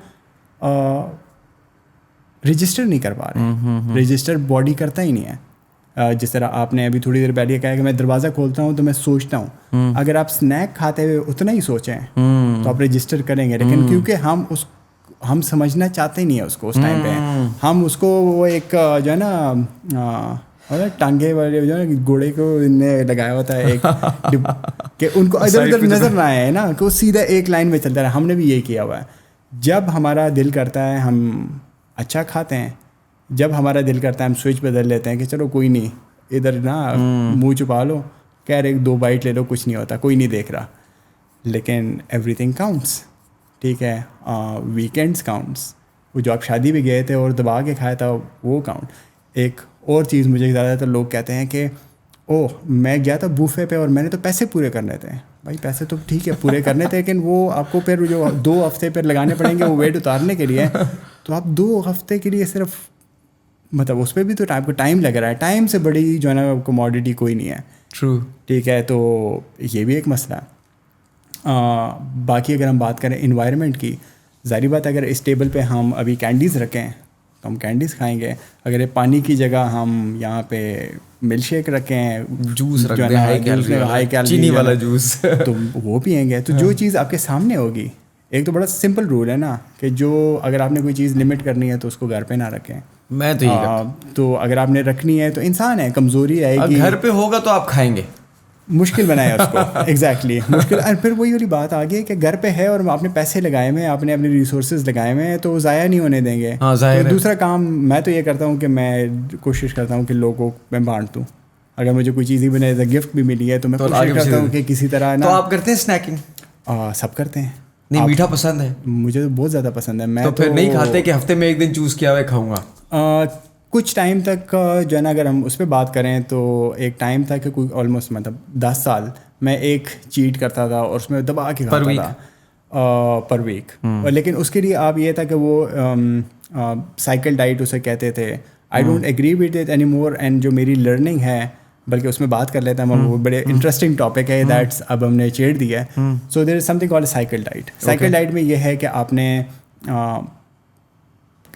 رجسٹر نہیں کر پا رہے. رجسٹر باڈی کرتا ہی نہیں ہے. جس طرح آپ نے ابھی تھوڑی دیر پہلے کہا کہ میں دروازہ کھولتا ہوں تو میں سوچتا ہوں. اگر آپ اسنیک کھاتے ہوئے اتنا ہی سوچیں تو آپ رجسٹر کریں گے, لیکن کیونکہ ہم سمجھنا چاہتے ہی نہیں ہے اس کو اس ٹائم پہ. ہم اس کو وہ ایک جو ہے نا ٹانگے والے جو ہے نا گھوڑے کو لگایا ہوتا ہے ایک کہ ان کو ادھر ادھر نظر نہ آئے نا, کہ وہ سیدھا ایک لائن میں چلتا رہے. ہم نے بھی یہی کیا ہوا ہے. جب ہمارا دل کرتا ہے ہم اچھا کھاتے ہیں, جب ہمارا دل کرتا ہے ہم سوئچ بدل لیتے ہیں کہ چلو کوئی نہیں ادھر نا منہ چھپا لو, کہہ رہے 2 بائٹ لے لو, کچھ نہیں ہوتا, کوئی نہیں دیکھ رہا. لیکن ایوری تھنگ کاؤنٹس. ٹھیک ہے, ویکینڈس کاؤنٹس. وہ جو آپ شادی پہ گئے تھے اور دبا کے کھایا تھا وہ کاؤنٹ. ایک اور چیز مجھے زیادہ تر لوگ کہتے ہیں کہ میں گیا تھا بوفے پہ اور میں نے تو پیسے پورے کرنے تھے. بھائی پیسے تو ٹھیک ہے پورے کرنے تھے, لیکن وہ آپ کو پھر جو 2 ہفتے پھر لگانے پڑیں گے وہ ویٹ اتارنے کے لیے. تو آپ 2 ہفتے کے لیے صرف مطلب اس پہ بھی تو آپ کو ٹائم لگ رہا ہے. ٹائم سے بڑی جو ہے نا کموڈیٹی کوئی نہیں ہے. ٹرو. ٹھیک ہے, تو یہ بھی ایک مسئلہ ہے. باقی اگر ہم بات کریں انوائرمنٹ کی, ظاہری بات اگر اس ٹیبل پہ ہم ابھی کینڈیز رکھیں تو ہم کینڈیز کھائیں گے. اگر پانی کی جگہ ہم یہاں پہ ملک شیک رکھیں, جوس رکھ دیں ہائی کیلری چینی والا جوس, تو وہ پئیں گے. تو جو چیز آپ کے سامنے ہوگی, ایک تو بڑا سمپل رول ہے نا کہ جو اگر آپ نے کوئی چیز لمٹ کرنی ہے تو اس کو گھر پہ نہ رکھیں. میں تو یہ کرتا تو اگر آپ نے رکھنی ہے تو انسان ہے, کمزوری آئے گی, گھر پہ ہوگا تو آپ کھائیں گے, مشکل بنائے اس کو. ایگزیکٹلی مشکل. اور پھر وہی والی بات آ گئی کہ گھر پہ ہے اور آپ نے پیسے لگائے ہوئے ہیں, آپ نے اپنے ریسورسز لگائے ہوئے ہیں, تو وہ ضائع نہیں ہونے دیں گے. دوسرا کام میں تو یہ کرتا ہوں کہ میں کوشش کرتا ہوں کہ لوگوں کو میں بانٹ دوں. اگر مجھے کوئی چیز ہی بنے گفٹ بھی ملی ہے تو میں کوشش کرتا ہوں کہ کسی طرح نا. تو آپ کرتے ہیں اسنیکنگ؟ سب کرتے ہیں. نہیں, میٹھا پسند ہے مجھے تو بہت زیادہ پسند ہے. میں تو پھر نہیں کھاتے کہ ہفتے میں ایک دن چوز کیا ہوا کھاؤں گا؟ کچھ ٹائم تک جو ہے نا اگر ہم اس پہ بات کریں تو ایک ٹائم تھا کہ کوئی آلموسٹ مطلب 10 سال میں ایک چیٹ کرتا تھا اور اس میں دبا کے کھاتا تھا پر ویک. لیکن اس کے لیے آپ یہ تھا کہ وہ سائیکل ڈائٹ اسے کہتے تھے. I don't agree with it any more. And جو میری لرننگ ہے بلکہ اس میں بات کر لیتا ہوں, وہ بڑے انٹرسٹنگ ٹاپک ہے, دیٹس اب ہم نے چھیڑ دیا ہے. So there is something called cycle diet. Cycle diet میں یہ ہے کہ آپ نے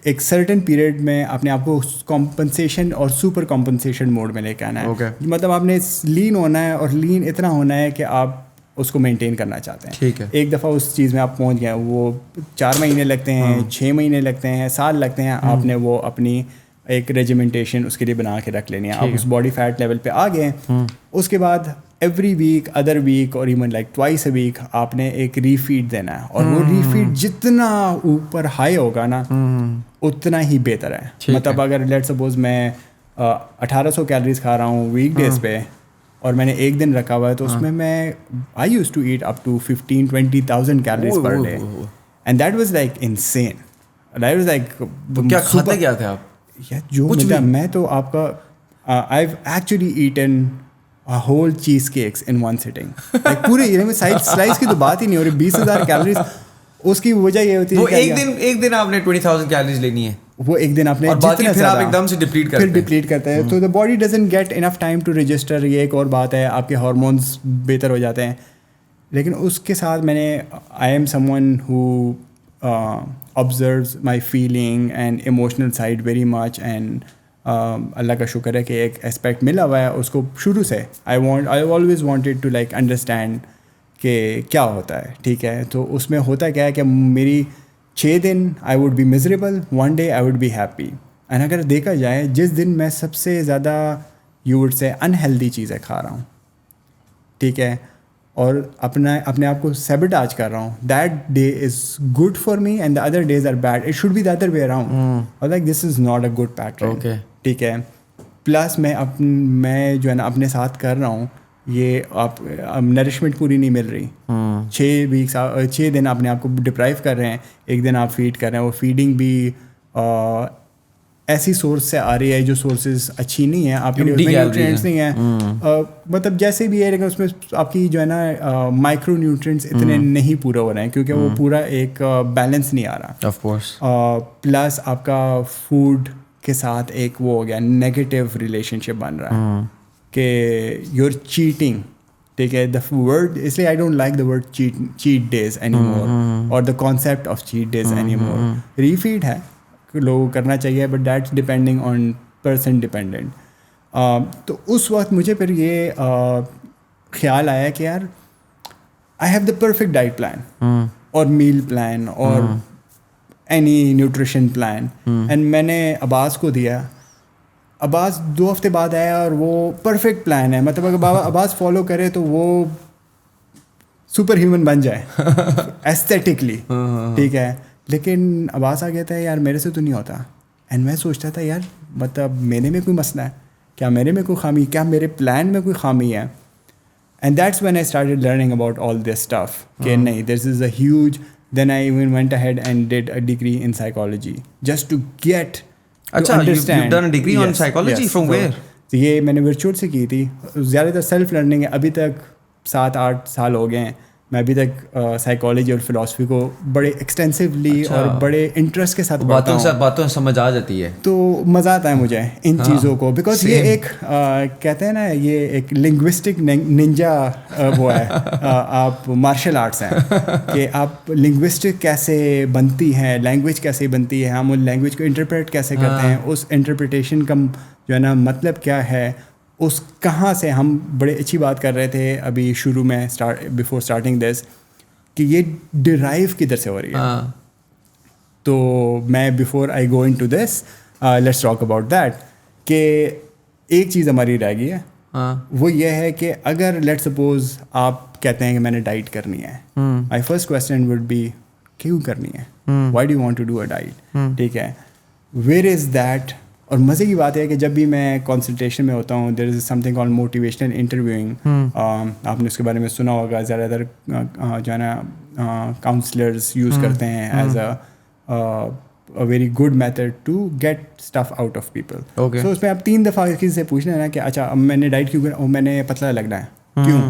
ایک سرٹن پیریڈ میں اپنے آپ کو کمپنسیشن اور سپر کمپنسیشن موڈ میں لے کے آنا ہے. مطلب آپ نے لین ہونا ہے اور لین اتنا ہونا ہے کہ آپ اس کو مینٹین کرنا چاہتے ہیں. ٹھیک ہے, ایک دفعہ اس چیز میں آپ پہنچ گئے, وہ 4 مہینے لگتے ہیں, 6 مہینے لگتے ہیں, سال لگتے ہیں, آپ نے وہ اپنی ایک ریجیمنٹیشن اس کے لیے بنا کے رکھ لینی ہے. آپ اس باڈی فیٹ لیول پہ آ گئے. اس کے بعد ایوری ویک, ادر ویک اور ایون لائک ٹوائس اے ویک آپ نے ایک ری فیڈ دینا ہے. اور وہ ری فیڈ جتنا اوپر ہائی ہوگا نا اتنا ہی بہتر ہے. مطلب اگر لیٹ سپوز میں 1800 کیلریز کھا رہا ہوں ویک ڈیز پہ اور میں نے ایک دن رکھا ہوا ہے تو اس میں I used to eat up to 15-20,000 calories per day. And that was like insane. That was like کیا کھاتے کیا تھے آپ؟ جو میں تو آپ کا I have actually eaten whole cheesecakes in one sitting. پورے سلائس کی تو بات ہی نہیں ہو رہی. 20,000 کیلریز. اس کی وجہ یہ ہوتی ہے وہ ایک دن آپ نے 20,000 کیلریز لینی ہے. وہ ایک دن آپ نے اور باقی پھر آپ ایک دم سے ڈپلیٹ کرتے ہیں, پھر ڈپلیٹ کرتے ہیں, تو the body doesn't get enough time to register. یہ ایک اور بات ہے, آپ کے ہارمونس بہتر ہو جاتے ہیں. لیکن اس کے ساتھ میں نے I am someone who observes my feeling and emotional side very much, and اللہ کا شکر ہے کہ ایک اسپیکٹ ملا ہوا ہے اس کو شروع سے. I always wanted to like understand کہ کیا ہوتا ہے, ٹھیک ہے. تو اس میں ہوتا کیا ہے کہ میری 6 دن I would be miserable, 1 day I would be happy. And اگر دیکھا جائے جس دن میں سب سے زیادہ یو وڈ سے انہیلدی چیزیں کھا رہا ہوں, ٹھیک ہے, اور اپنے آپ کو سیبوٹاج کر رہا ہوں, that day is good for me and the other days are bad. It should be the other way around, اور like this is not a good pattern, ٹھیک ہے. پلس میں جو ہے نا اپنے ساتھ کر رہا ہوں یہ آپ نرشمنٹ پوری نہیں مل رہی. 6 دن اپنے آپ کو ڈپرائیو کر رہے ہیں, ایک دن آپ فیڈ کر رہے ہیں. وہ فیڈنگ بھی ایسی سورس سے آ رہی ہے جو سورسز اچھی نہیں ہیں آپ کے لیے, نیوٹرینٹس نہیں ہیں, مطلب جیسے بھی ہے, لیکن اس میں آپ کی جو ہے نا مائکرو نیوٹرینٹس اتنے نہیں پورے ہو رہے ہیں کیونکہ وہ پورا ایک بیلنس نہیں آ رہا. Of course. پلس آپ کا فوڈ کے ساتھ ایک وہ ہو گیا نیگیٹو ریلیشن شپ بن رہا ہے کہ یو آر چیٹنگ, ٹھیک ہے. دا ورڈ اس لیے I don't like the word cheat days anymore, اور the concept of cheat days anymore. Refeed ہے لوگوں کرنا چاہیے, but that's depending on person dependent. تو اس وقت مجھے پھر یہ خیال آیا کہ یار I have the perfect diet plan اور میل پلان اور اینی نیوٹریشن پلان, اینڈ میں نے عباس کو دیا. عباس 2 ہفتے بعد آیا اور وہ پرفیکٹ پلان ہے, مطلب اگر عباس فالو کرے تو وہ سپر ہیومن بن جائے ایستھیٹکلی, ٹھیک ہے. لیکن عباس آ گیا تھا یار میرے سے تو نہیں ہوتا. اینڈ میں سوچتا تھا یار مطلب میرے میں کوئی مسئلہ ہے کیا, میرے میں کوئی خامی, کیا میرے پلان میں کوئی خامی ہے. And that's when I started learning about all this stuff کہ نہیں, this is a huge. Then I even went ahead and did a degree in psychology just to get. اچھا, you've done a degree on psychology from where? یہ میں نے ورچوئل سے کی تھی. زیادہ تر سیلف لرننگ ہے. ابھی تک 7-8 سال ہو گئے ہیں میں ابھی تک سائیکالوجی اور فلاسفی کو بڑے ایکسٹینسولی اور بڑے انٹرسٹ کے ساتھ باتوں سمجھ آ جاتی ہے, تو مزہ آتا ہے مجھے ان چیزوں کو, بیکاز یہ ایک کہتے ہیں نا یہ ایک لنگوسٹک ننجا وہ ہے, آپ مارشل آرٹس ہیں کہ آپ لنگوسٹک کیسے بنتی ہیں, لینگویج کیسے بنتی ہے, ہم ان لینگویج کو انٹرپریٹ کیسے کرتے ہیں, اس انٹرپریٹیشن کا جو ہے نا مطلب کیا ہے, اس کہاں سے. ہم بڑے اچھی بات کر رہے تھے ابھی شروع میں بیفور اسٹارٹنگ دس کہ یہ ڈرائیو کدھر سے ہو رہی ہے. تو میں before I go into this let's talk about that کہ ایک چیز ہماری رہ گئی ہے, وہ یہ ہے کہ اگر لیٹ سپوز آپ کہتے ہیں کہ میں نے ڈائٹ کرنی ہے, my first question would be کیوں کرنی ہے, why do you want to do a diet, ٹھیک ہے. Where is that. اور مزے کی بات ہے کہ جب بھی میں کنسلٹیشن میں ہوتا ہوں دیر is some thing call motivational interviewing. آپ نے اس کے بارے میں سنا ہوگا, زیادہ تر جو ہے نا کاؤنسلرز یوز کرتے ہیں as a very good method to get stuff out of people. So اس میں آپ 3 دفعہ کسی سے پوچھنا ہے نا کہ اچھا اب میں نے ڈائٹ کیوں کرا, میں نے پتلا لگنا ہے, کیوں,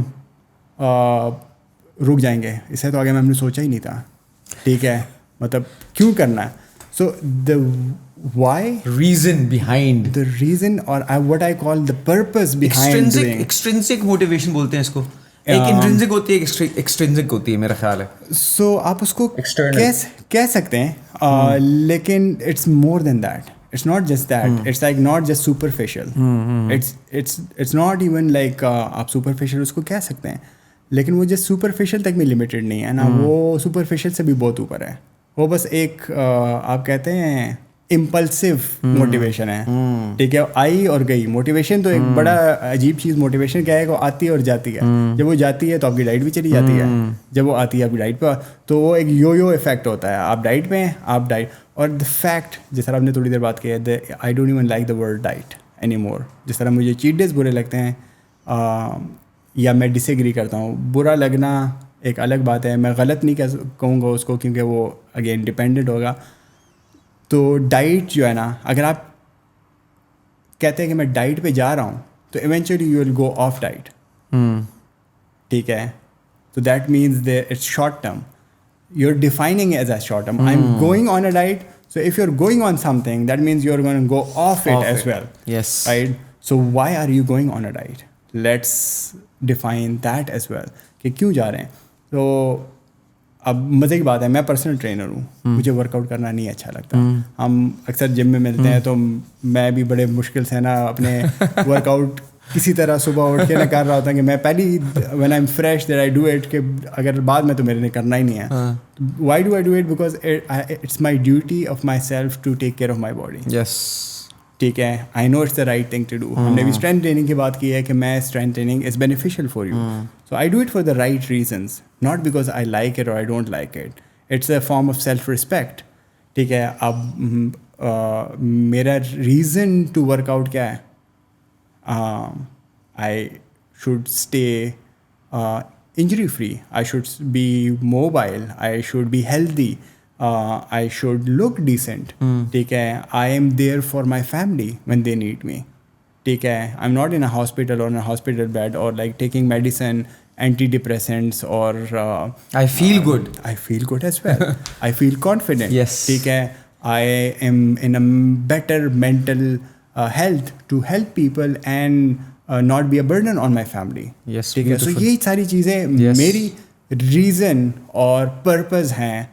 رک جائیں گے, اس سے تو آگے میں نے سوچا ہی نہیں تھا, ٹھیک ہے, مطلب کیوں کرنا ہے. سو دا why reason behind the reason or what I call the purpose behind extrinsic motivation بولتے ہیں اس کو. ایک intrinsic ہوتی ہے, ایک extrinsic ہوتی ہے میرا خیال ہے. so آپ اس کو کہہ سکتے ہیں, لیکن it's more than that. It's not just that. It's like not just superficial. It's not even like آپ superficial اس کو کہہ سکتے ہیں, لیکن وہ just superficial تک میں limited نہیں ہے نا, وہ superficial سے بھی بہت اوپر ہے. وہ بس ایک آپ کہتے ہیں امپلسو موٹیویشن ہے, ٹھیک ہے, آئی اور گئی. موٹیویشن تو ایک بڑا عجیب چیز, موٹیویشن کیا ہے, وہ آتی ہے اور جاتی ہے. جب وہ جاتی ہے تو آپ کی ڈائٹ بھی چلی جاتی ہے, جب وہ آتی ہے آپ کی ڈائٹ پہ, تو وہ ایک یو افیکٹ ہوتا ہے. آپ ڈائٹ پہ ہیں, آپ ڈائٹ. اور دا فیکٹ جس طرح آپ نے تھوڑی دیر بات کی ہے, I don't even like the word diet any more. جس طرح مجھے چیٹ ڈیز برے لگتے ہیں یا میں ڈس ایگری کرتا ہوں, برا لگنا ایک الگ بات ہے, میں غلط نہیں کہوں گا اس کو کیونکہ وہ اگین ڈپینڈنٹ ہوگا. تو ڈائٹ جو ہے نا, اگر آپ کہتے ہیں کہ میں ڈائٹ پہ جا رہا ہوں تو eventually you will go off diet, ٹھیک ہے. تو that means it's short term, you are defining as a short term. I am going on a diet So if you're going on something, that means you're going to go off it as well. Yes. Right? So why are you going on a diet? Let's define that as well. کہ کیوں جا رہے ہیں. تو اب مزے کی بات ہے, میں پرسنل ٹرینر ہوں, مجھے ورک آؤٹ کرنا نہیں اچھا لگتا. ہم اکثر جم میں ملتے ہیں تو میں بھی بڑے مشکل سے نا اپنے ورک آؤٹ کسی طرح صبح اٹھ کے نہ کر رہا ہوتا کہ میں پہلی when I am fresh that I do it, کہ اگر بعد میں تو میرے نے کرنا ہی نہیں ہے. Why do I do it? Because it's my duty of myself to take care of my body. Yes, ٹھیک ہے, I know it's the right thing to do. ہم نے بھی اسٹرینتھ ٹریننگ کی بات کی ہے کہ میں strength training is beneficial for you, so I do it for the right reasons, not because I like it اور I don't like it. It's a form of self respect. ٹھیک ہے, اب میرا ریزن ٹو ورک آؤٹ کیا ہے؟ I should stay injury free, I should be mobile, I should be healthy, I should look decent. ٹھیک ہے, I am there for my family when they need me. ٹھیک ہے, I'm not in a hospital or in a hospital bed or like taking medicine, antidepressants or I feel good. I feel good as well. I feel confident. Yes. ٹھیک ہے, I am in a better mental health to help people and not be a burden on my family. Yes, ٹھیک ہے. سو یہ ساری چیزیں میری ریزن اور پرپز ہیں.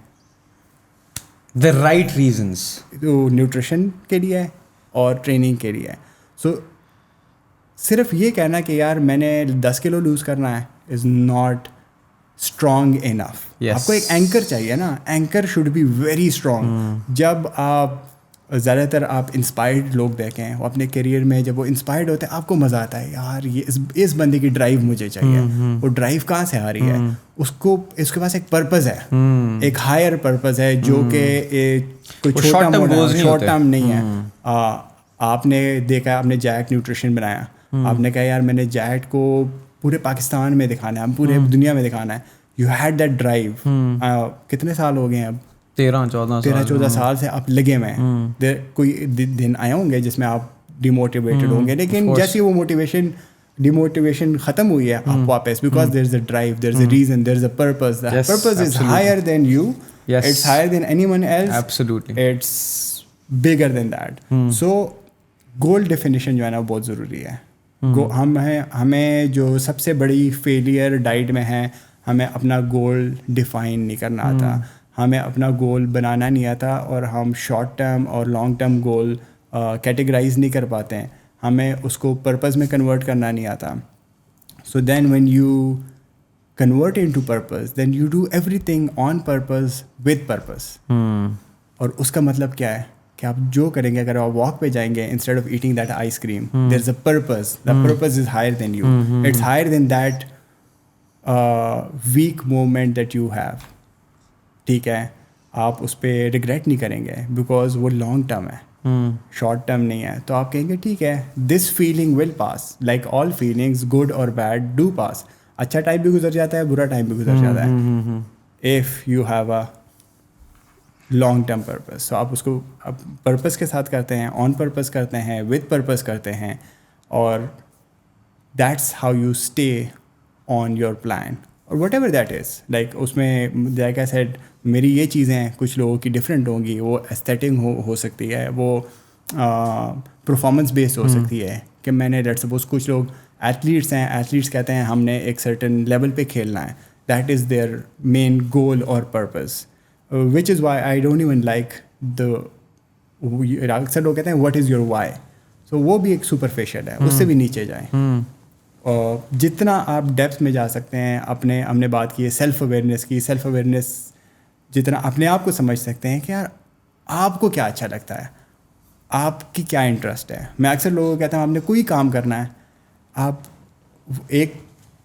The right reasons. تو نیوٹریشن کے لیے ہے اور ٹریننگ کے لیے ہے. سو صرف یہ کہنا کہ یار میں نے 10 کلو لوز کرنا ہے از ناٹ اسٹرانگ انف. آپ کو ایک اینکر چاہیے نا, anchor should be very strong. جب آپ زیادہ تر آپ انسپائرڈ لوگ دیکھیں, وہ اپنے کیریئر میں جب وہ انسپائرڈ ہوتے ہیں آپ کو مزہ آتا ہے, یار یہ اس بندے کی ڈرائیو مجھے چاہیے. وہ ڈرائیو کہاں سے آ رہی ہے؟ اس کے پاس ایک پرپز ہے, ایک ہائر پرپز ہے جو کہ کوئی شارٹ ٹرم نہیں ہے. آپ نے دیکھا, آپ نے جیٹ نیوٹریشن بنایا, آپ نے کہا یار میں نے جیٹ کو پورے پاکستان میں دکھانا ہے, پورے دنیا میں دکھانا ہے. You had that drive. کتنے سال ہو گئے ہیں اب؟ 13-14 سال سے آپ لگے ہوئے ہیں. کوئی دن آئے ہوں گے جس میں آپ ڈیموٹیویٹڈ ہوں گے, لیکن جیسے وہ ڈیموٹیویشن ختم ہوئی ہے آپ واپس, because there is a drive, there is a reason, there is a purpose. The purpose is higher than you, it's higher than anyone else, it's bigger than that. So goal definition جو ہے نا وہ بہت ضروری ہے. ہمیں جو سب سے بڑی فیلئر ڈائٹ میں ہے, ہمیں اپنا گول ڈیفائن نہیں کرنا آتا, ہمیں اپنا گول بنانا نہیں آتا, اور ہم شارٹ ٹرم اور لانگ ٹرم گول کیٹیگرائز نہیں کر پاتے ہیں, ہمیں اس کو پرپز میں کنورٹ کرنا نہیں آتا. So then when you convert into purpose, then you do everything on purpose with purpose. اور اس کا مطلب کیا ہے کہ آپ جو کریں گے, اگر آپ واک پہ جائیں گے instead of eating that ice cream, there is a purpose. The purpose is higher than you, it's higher than that weak moment that you have. ٹھیک ہے, آپ اس پہ ریگریٹ نہیں کریں گے بیکاز وہ لانگ ٹرم ہے, شارٹ ٹرم نہیں ہے. تو آپ کہیں گے ٹھیک ہے, this feeling will pass, like all feelings good اور بیڈ ڈو پاس. اچھا ٹائم بھی گزر جاتا ہے, برا ٹائم بھی گزر جاتا ہے, if you have a long term purpose. سو آپ اس کو پرپز کے ساتھ کرتے ہیں, آن پرپز کرتے ہیں, ود پرپز کرتے ہیں, اور that's how you stay on your plan, اور whatever that is. Like اس میں لائک آئی سیڈ, میری یہ چیزیں ہیں, کچھ لوگوں کی ڈفرینٹ ہوں گی. وہ ایستھیٹک ہو سکتی ہے, وہ پرفارمنس بیسڈ ہو سکتی ہے, کہ میں نے لیٹ سپوز کچھ لوگ ایتھلیٹس ہیں, ایتھلیٹس کہتے ہیں ہم نے ایک سرٹن لیول پہ کھیلنا ہے, دیٹ از دیئر مین گول اور purpose, which is why I don't even like اکثر لوگ کہتے ہیں واٹ از یور وائی. سو وہ بھی ایک سپرفیشل ہے, اس سے بھی نیچے جائیں. اور جتنا آپ ڈیپتھ میں جا سکتے ہیں, ہم نے بات کی ہے سیلف اویئرنیس کی, سیلف اویئرنیس جتنا اپنے آپ کو سمجھ سکتے ہیں کہ یار آپ کو کیا اچھا لگتا ہے, آپ کی کیا انٹرسٹ ہے. میں اکثر لوگوں کو کہتا ہوں آپ نے کوئی کام کرنا ہے, آپ ایک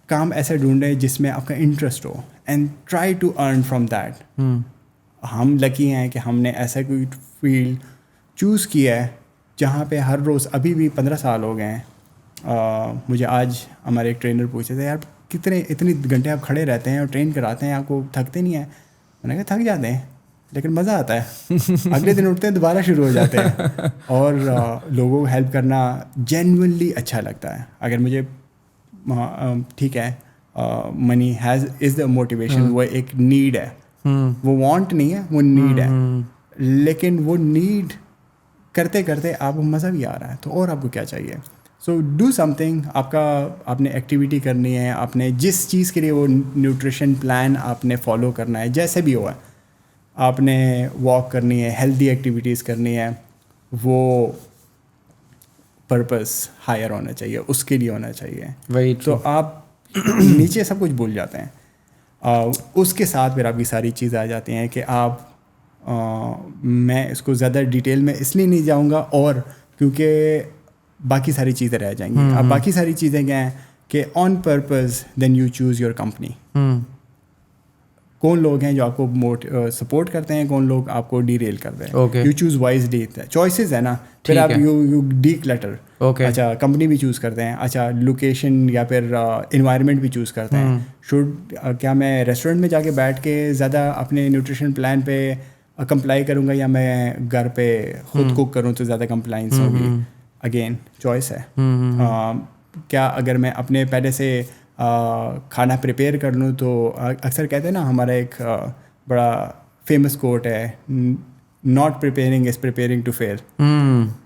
کام ایسا ڈھونڈیں جس میں آپ کا انٹرسٹ ہو, and try to earn from that. ہم لکی ہیں کہ ہم نے ایسا کوئی فیلڈ چوز کیا ہے جہاں پہ ہر روز, ابھی بھی 15 سال ہو گئے ہیں. مجھے آج ہمارے ایک ٹرینر پوچھے تھے, یار اتنے گھنٹے آپ کھڑے رہتے ہیں اور ٹرین کراتے ہیں, آپ کو تھکتے نہیں ہیں؟ میں نے کہا تھک جاتے ہیں لیکن مزہ آتا ہے, اگلے دن اٹھتے ہیں دوبارہ شروع ہو جاتے ہیں, اور لوگوں کو ہیلپ کرنا جینوئنلی اچھا لگتا ہے. اگر مجھے ٹھیک ہے منی از دا موٹیویشن, وہ ایک نیڈ ہے, وہ وانٹ نہیں ہے, وہ نیڈ ہے. لیکن وہ نیڈ کرتے کرتے آپ کو مزہ بھی آ رہا ہے, تو اور آپ کو کیا چاہیے. So do something. آپ نے ایکٹیویٹی کرنی ہے, آپ نے جس چیز کے لیے وہ نیوٹریشن پلان آپ نے فالو کرنا ہے, جیسے بھی ہوا, آپ نے واک کرنی ہے, ہیلدی ایکٹیویٹیز کرنی ہے, وہ پرپس ہائر ہونا چاہیے, اس کے لیے ہونا چاہیے. وہی تو آپ نیچے سب کچھ بھول جاتے ہیں. اس کے ساتھ پھر آپ کی ساری چیزیں آ جاتی ہیں کہ آپ میں اس کو زیادہ ڈیٹیل میں اس لیے نہیں جاؤں گا, اور کیونکہ باقی ساری چیزیں رہ جائیں گی. اب باقی ساری چیزیں کیا ہیں کہ on purpose then you choose your company. کون لوگ ہیں جو آپ کو سپورٹ کرتے ہیں, کون لوگ آپ کو ڈی ریل کرتے ہیں. You choose wisely. چوائسیز ہے نا, پھر آپ یو ڈی کلٹر. اچھا کمپنی بھی چوز کرتے ہیں, اچھا لوکیشن یا پھر انوائرمنٹ بھی چوز کرتے ہیں. کیا میں ریسٹورینٹ میں جا کے بیٹھ کے زیادہ اپنے نیوٹریشن پلان پہ کمپلائی کروں گا, یا میں گھر پہ خود کوک کروں تو زیادہ کمپلائنس ہوگی. اگین چوائس ہے. کیا اگر میں اپنے پہلے سے کھانا پریپیئر کر لوں, تو اکثر کہتے ہیں نا, ہمارا ایک بڑا فیمس کوٹ ہے, not preparing is preparing to fail.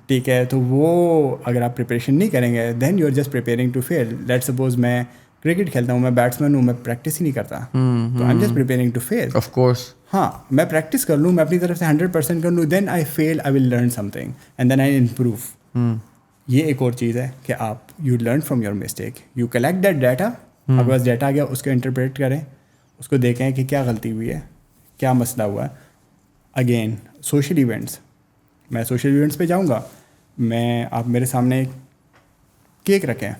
ٹھیک ہے, تو وہ اگر آپ پریپریشن نہیں کریں گے then you are just preparing to fail. Let suppose میں کرکٹ کھیلتا ہوں, میں بیٹسمین ہوں, میں پریکٹس ہی نہیں کرتا, تو I am just preparing to fail. Of course. ہاں, میں پریکٹس کر لوں, میں اپنی طرف سے 100% کر لوں, then I feel, I will learn something and then I improve. یہ ایک اور چیز ہے کہ آپ you learn from your mistake, you collect that data. آپ کے پاس ڈیٹا آ گیا, اس کو انٹرپریٹ کریں, اس کو دیکھیں کہ کیا غلطی ہوئی ہے, کیا مسئلہ ہوا ہے. اگین سوشل ایونٹس, میں سوشل ایونٹس پہ جاؤں گا, آپ میرے سامنے کیک رکھیں,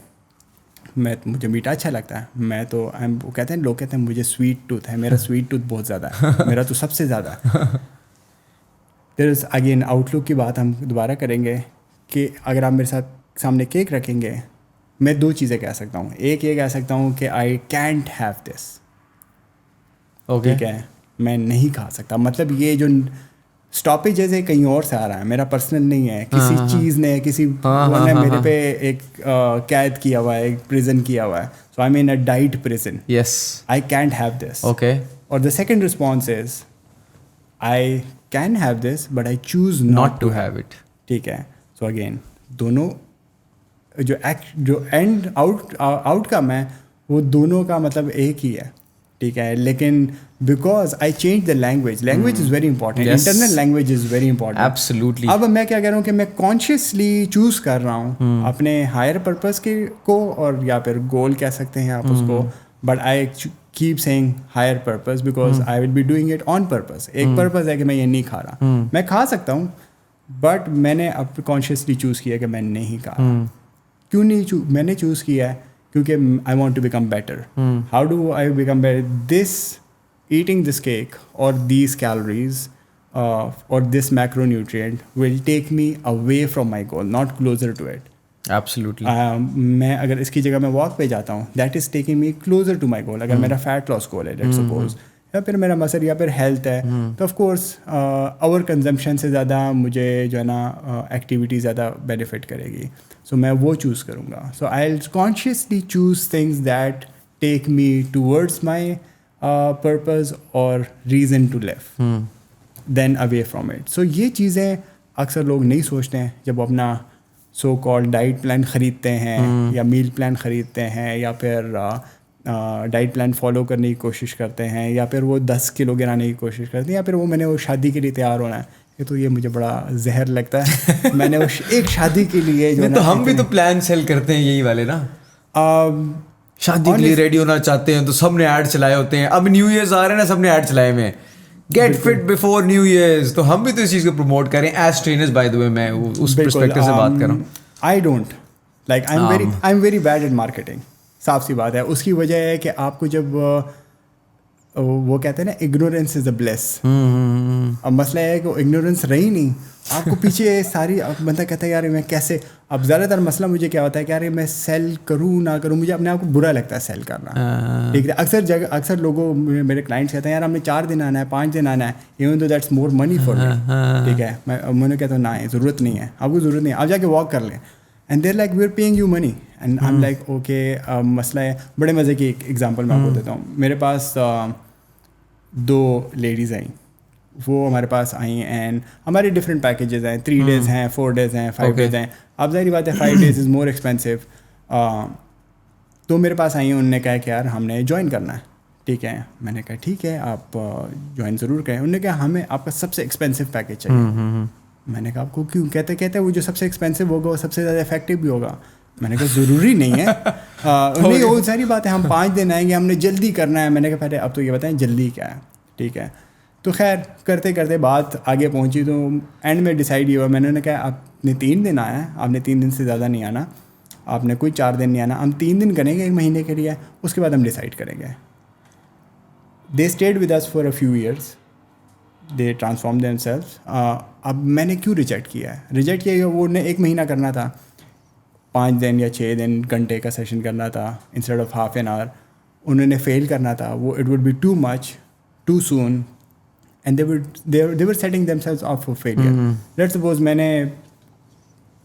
مجھے میٹھا اچھا لگتا ہے, میں تو وہ کہتے ہیں, لوگ کہتے ہیں مجھے سویٹ ٹوتھ ہے, میرا سویٹ ٹوتھ بہت زیادہ ہے, میرا تو سب سے زیادہ ہے. دیر از اگین آؤٹ لک کی بات ہم دوبارہ کریں گے کہ اگر آپ میرے ساتھ سامنے کیک رکھیں گے, میں دو چیزیں کہہ سکتا ہوں. ایک یہ کہہ سکتا ہوں کہ آئی کینٹ ہیو دس, ٹھیک ہے, میں نہیں کھا سکتا. مطلب یہ جو اسٹاپیجز ہے کہیں اور سے آ رہا ہے, میرا پرسنل نہیں ہے, کسی چیز نے, کسی نے میرے پہ ایک قید کیا ہوا ہے, ایک پریزن کیا ہوا ہے. So I mean a diet prison. Yes, I can't have this. Okay. اور the second response is I can have this but I choose not to have it. ٹھیک ہے. سو اگین دونوں جو اینڈ آؤٹ کم ہے, وہ دونوں کا مطلب ایک ہی ہے. ٹھیک ہے, لیکن because I change the language is very important. Internal language is very important. Absolutely. اب میں کیا کہہ رہا ہوں کہ میں کانشیسلی چوز کر رہا ہوں اپنے ہائر پرپز کو, اور یا پھر گول کہہ سکتے ہیں آپ اس کو, but I keep saying higher purpose because I will be doing it on purpose. ایک پرپز ہے کہ میں یہ نہیں کھا رہا, میں کھا سکتا ہوں, بٹ میں نے اب کانشیسلی چوز کیا کہ میں نہیں کھا رہا. کیوں نہیں میں نے چوز کیا ہے؟ کیونکہ I want to become better. How do I become better? This eating this cake اور دیز کیلوریز اور this macronutrient will take me away from my goal, not closer to it. Absolutely. میں اگر اس کی جگہ میں واک پہ جاتا ہوں, that is taking me closer to my goal. اگر میرا فیٹ لاس گول ہے لیٹ سپوز, یا پھر میرا مسل یا پھر ہیلتھ ہے, تو آف کورس اوور کنزمپشن سے زیادہ مجھے جو ہے نا ایکٹیویٹی زیادہ بینیفٹ کرے گی. سو میں وہ چوز کروں گا. So I will consciously choose things that take me towards my purpose اور reason to leave then away from it. So یہ چیزیں اکثر لوگ نہیں سوچتے ہیں جب اپنا سو کال ڈائٹ پلان خریدتے ہیں, یا میل پلان خریدتے ہیں, یا پھر ڈائٹ پلان فالو کرنے کی کوشش کرتے ہیں, یا پھر وہ 10 کلو گرانے کی کوشش کرتے ہیں, یا پھر میں نے وہ شادی کے لیے تیار ہونا ہے. یہ تو یہ مجھے بڑا زہر لگتا ہے. میں نے وہ ایک شادی کے لیے جو تو ہم بھی تو پلان سیل کرتے ہیں یہی والے نا, شادی کے لیے ریڈی ہونا چاہتے ہیں تو سب نے ایڈ چلائے ہوتے ہیں. اب نیو ایئرز آ رہے ہیں نا, سب نے ایڈ چلائے ہوئے ہیں, get fit before new years. تو ہم بھی تو اس چیز کو پروموٹ کریں as trainers. By the way میں اس پرسپیکٹو سے بات کر رہا ہوں. I don't like, I am very bad at marketing. صاف سی بات ہے. اس کی وجہ ہے کہ آپ کو جب وہ کہتے ہیں نا اگنورینس از اے بلیس. اب مسئلہ یہ ہے کہ اگنورینس رہی نہیں, آپ کو پیچھے ساری بندہ کہتا ہے یار میں کیسے. اب زیادہ تر مسئلہ مجھے کیا ہوتا ہے کہ یار میں سیل کروں نہ کروں, مجھے اپنے آپ کو برا لگتا ہے سیل کرنا. ٹھیک ہے, اکثر لوگوں میرے کلائنٹس کہتے ہیں یار ہم نے 4 دن آنا ہے, 5 دن آنا ہے, even though that's more money for me. ٹھیک ہے, میں نے کہتا ہوں نہ, ضرورت نہیں ہے, آپ کو ضرورت نہیں ہے, آپ جا کے واک کر لیں. And there like we are paying you money. And I am like okay. مسئلہ ہے, بڑے مزے کی ایک ایگزامپل میں آپ کو دیتا ہوں. میرے پاس 2 لیڈیز آئیں, وہ ہمارے پاس آئیں اینڈ ہمارے ڈفرینٹ پیکیجز ہیں, 3 days ہیں, 4 days ہیں, 5 days ہیں. اب ظاہری بات ہے 5 days از مور ایکسپینسو. تو میرے پاس آئیں, انہوں نے کہا کہ یار ہم نے جوائن کرنا ہے. ٹھیک ہے, میں نے کہا ٹھیک ہے آپ جوائن ضرور کریں. انہوں نے کہا ہمیں آپ کا سب سے ایکسپینسو پیکیج چاہیے. میں نے کہا آپ کو کیوں؟ کہتے وہ جو سب سے ایکسپینسو ہوگا وہ سب سے زیادہ افیکٹو بھی ہوگا. میں نے کہا ضروری نہیں ہے. نہیں وہ ساری بات ہے, ہم 5 دن آئیں گے, ہم نے جلدی کرنا ہے. میں نے کہا پہلے اب تو یہ بتائیں جلدی کیا ہے. ٹھیک ہے, تو خیر کرتے کرتے بات آگے پہنچی تو اینڈ میں ڈیسائڈ یہ ہوا. میں نے کہا آپ نے 3 دن آیا ہے, آپ نے 3 دن سے زیادہ نہیں آنا, آپ نے کوئی 4 دن نہیں آنا, ہم 3 دن کریں گے 1 مہینے کے لیے, اس کے بعد ہم ڈیسائڈ کریں گے. They stayed with us for a few years, they transform themselves. اب میں نے کیوں ریجیکٹ کیا ہے؟ ریجیکٹ کیا وہ نے 1 مہینہ کرنا تھا, 5 دن یا 6 دن گھنٹے کا سیشن کرنا تھا instead of half an hour. انہوں نے فیل کرنا تھا, وہ it would be too much too soon and they were setting themselves up for failure. Let's suppose میں نے